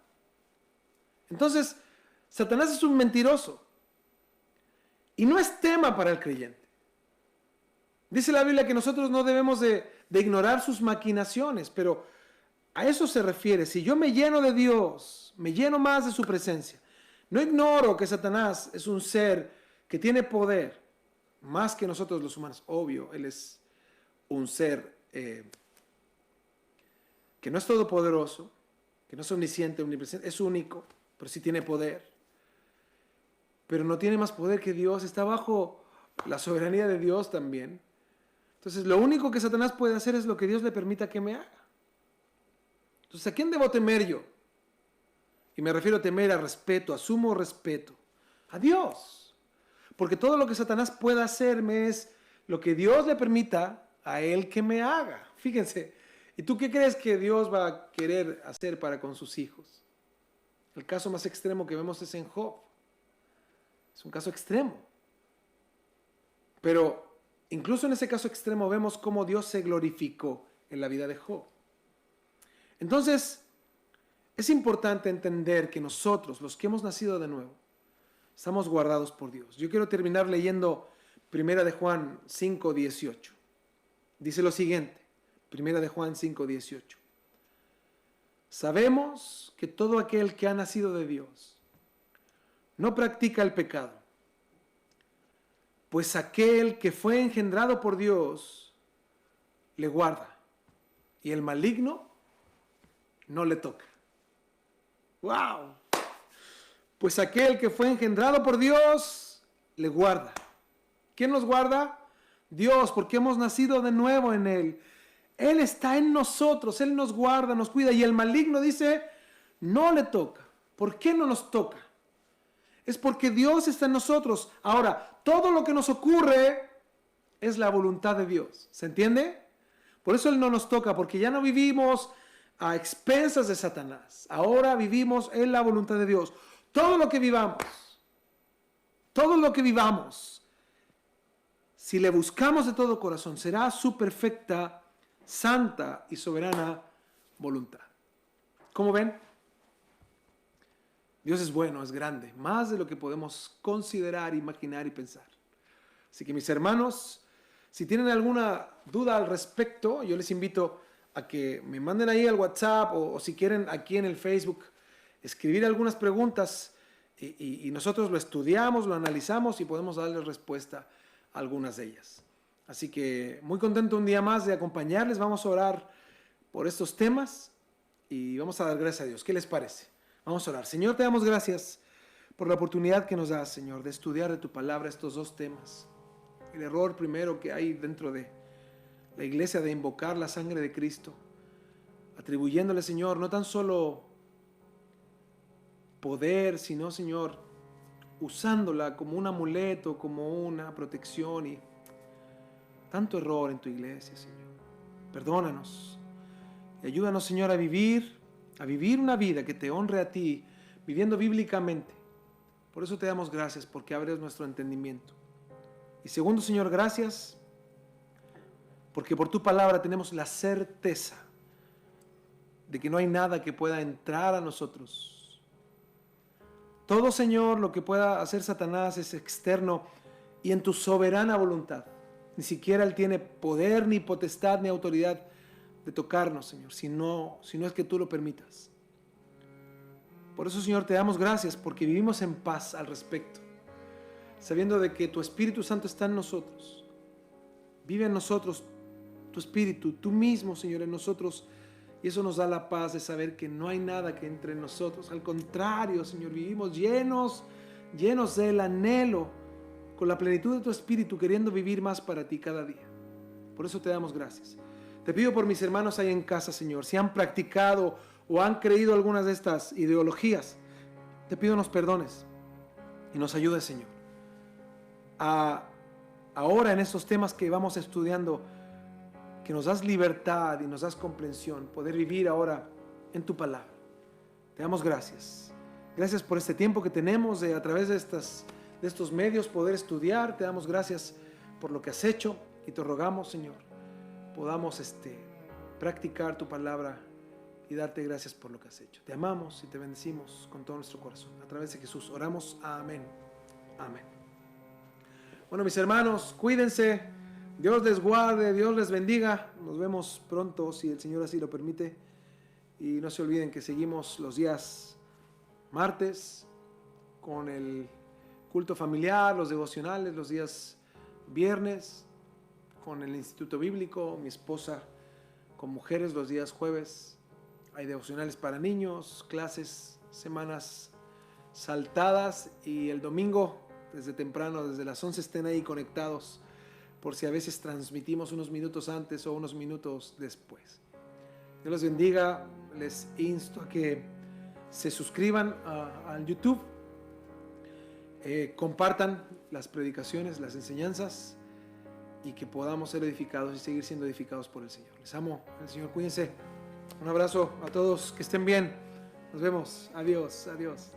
Entonces, Satanás es un mentiroso y no es tema para el creyente. Dice la Biblia que nosotros no debemos de ignorar sus maquinaciones, pero A eso se refiere. Si yo me lleno de Dios, me lleno más de su presencia. No ignoro que Satanás es un ser que tiene poder más que nosotros los humanos. Obvio, él es un ser que no es todopoderoso, que no es omnisciente, omnipresente, es único, pero sí tiene poder. Pero no tiene más poder que Dios, está bajo la soberanía de Dios también. Entonces, lo único que Satanás puede hacer es lo que Dios le permita que me haga. Entonces, ¿a quién debo temer yo? Y me refiero a temer a respeto, a sumo respeto. A Dios. Porque todo lo que Satanás pueda hacerme es lo que Dios le permita a él que me haga. Fíjense. ¿Y tú qué crees que Dios va a querer hacer para con sus hijos? El caso más extremo que vemos es en Job. Es un caso extremo. Pero incluso en ese caso extremo vemos cómo Dios se glorificó en la vida de Job. Entonces, es importante entender que nosotros, los que hemos nacido de nuevo, estamos guardados por Dios. Yo quiero terminar leyendo 1 de Juan 5:18. Dice lo siguiente, 1 de Juan 5:18. Sabemos que todo aquel que ha nacido de Dios no practica el pecado, pues aquel que fue engendrado por Dios le guarda, y el maligno no le toca. ¡Wow! Pues aquel que fue engendrado por Dios le guarda. ¿Quién nos guarda? Dios, porque hemos nacido de nuevo en Él. Él está en nosotros, Él nos guarda, nos cuida, y el maligno dice, no le toca. ¿Por qué no nos toca? Es porque Dios está en nosotros. Ahora, todo lo que nos ocurre es la voluntad de Dios. ¿Se entiende? Por eso Él no nos toca, porque ya no vivimos a expensas de Satanás. Ahora vivimos en la voluntad de Dios. Todo lo que vivamos, si le buscamos de todo corazón, será su perfecta, santa y soberana voluntad. ¿Cómo ven? Dios es bueno, es grande, más de lo que podemos considerar, imaginar y pensar. Así que mis hermanos, si tienen alguna duda al respecto, yo les invito a que me manden ahí al WhatsApp o si quieren aquí en el Facebook escribir algunas preguntas y nosotros lo estudiamos, lo analizamos y podemos darles respuesta a algunas de ellas. Así que muy contento un día más de acompañarles. Vamos a orar por estos temas y vamos a dar gracias a Dios. ¿Qué les parece? Vamos a orar. Señor, te damos gracias por la oportunidad que nos das, Señor, de estudiar de tu palabra estos dos temas. El error primero que hay dentro de la iglesia de invocar la sangre de Cristo, atribuyéndole, Señor, no tan solo poder, sino, Señor, usándola como un amuleto, como una protección, y tanto error en tu iglesia, Señor. Perdónanos y ayúdanos, Señor, a vivir una vida que te honre a ti, viviendo bíblicamente. Por eso te damos gracias, porque abres nuestro entendimiento. Y segundo, Señor, gracias porque por tu palabra tenemos la certeza de que no hay nada que pueda entrar a nosotros. Todo, Señor, lo que pueda hacer Satanás es externo y en tu soberana voluntad. Ni siquiera Él tiene poder, ni potestad, ni autoridad de tocarnos, Señor, si no es que tú lo permitas. Por eso, Señor, te damos gracias porque vivimos en paz al respecto, sabiendo de que tu Espíritu Santo está en nosotros. Vive en nosotros tu Espíritu, tú mismo, Señor, en nosotros. Y eso nos da la paz de saber que no hay nada que entre en nosotros. Al contrario, Señor, vivimos llenos del anhelo, con la plenitud de tu Espíritu, queriendo vivir más para ti cada día. Por eso te damos gracias. Te pido por mis hermanos ahí en casa, Señor, si han practicado o han creído algunas de estas ideologías, te pido nos perdones y nos ayudes, Señor, ahora en estos temas que vamos estudiando, que nos das libertad y nos das comprensión, poder vivir ahora en tu palabra. Te damos gracias. Gracias por este tiempo que tenemos a través de estos medios poder estudiar. Te damos gracias por lo que has hecho y te rogamos, Señor, podamos practicar tu palabra y darte gracias por lo que has hecho. Te amamos y te bendecimos con todo nuestro corazón. A través de Jesús oramos. Amén. Amén. Bueno, mis hermanos, cuídense. Dios les guarde, Dios les bendiga. Nos vemos pronto, si el Señor así lo permite. Y no se olviden que seguimos los días martes con el culto familiar, los devocionales, los días viernes con el Instituto Bíblico, mi esposa con mujeres los días jueves. Hay devocionales para niños, clases, semanas saltadas, y el domingo desde temprano, desde las 11 estén ahí conectados, por si a veces transmitimos unos minutos antes o unos minutos después. Dios los bendiga. Les insto a que se suscriban al YouTube, compartan las predicaciones, las enseñanzas, y que podamos ser edificados y seguir siendo edificados por el Señor. Les amo, el Señor. Cuídense. Un abrazo a todos, que estén bien. Nos vemos. Adiós, adiós.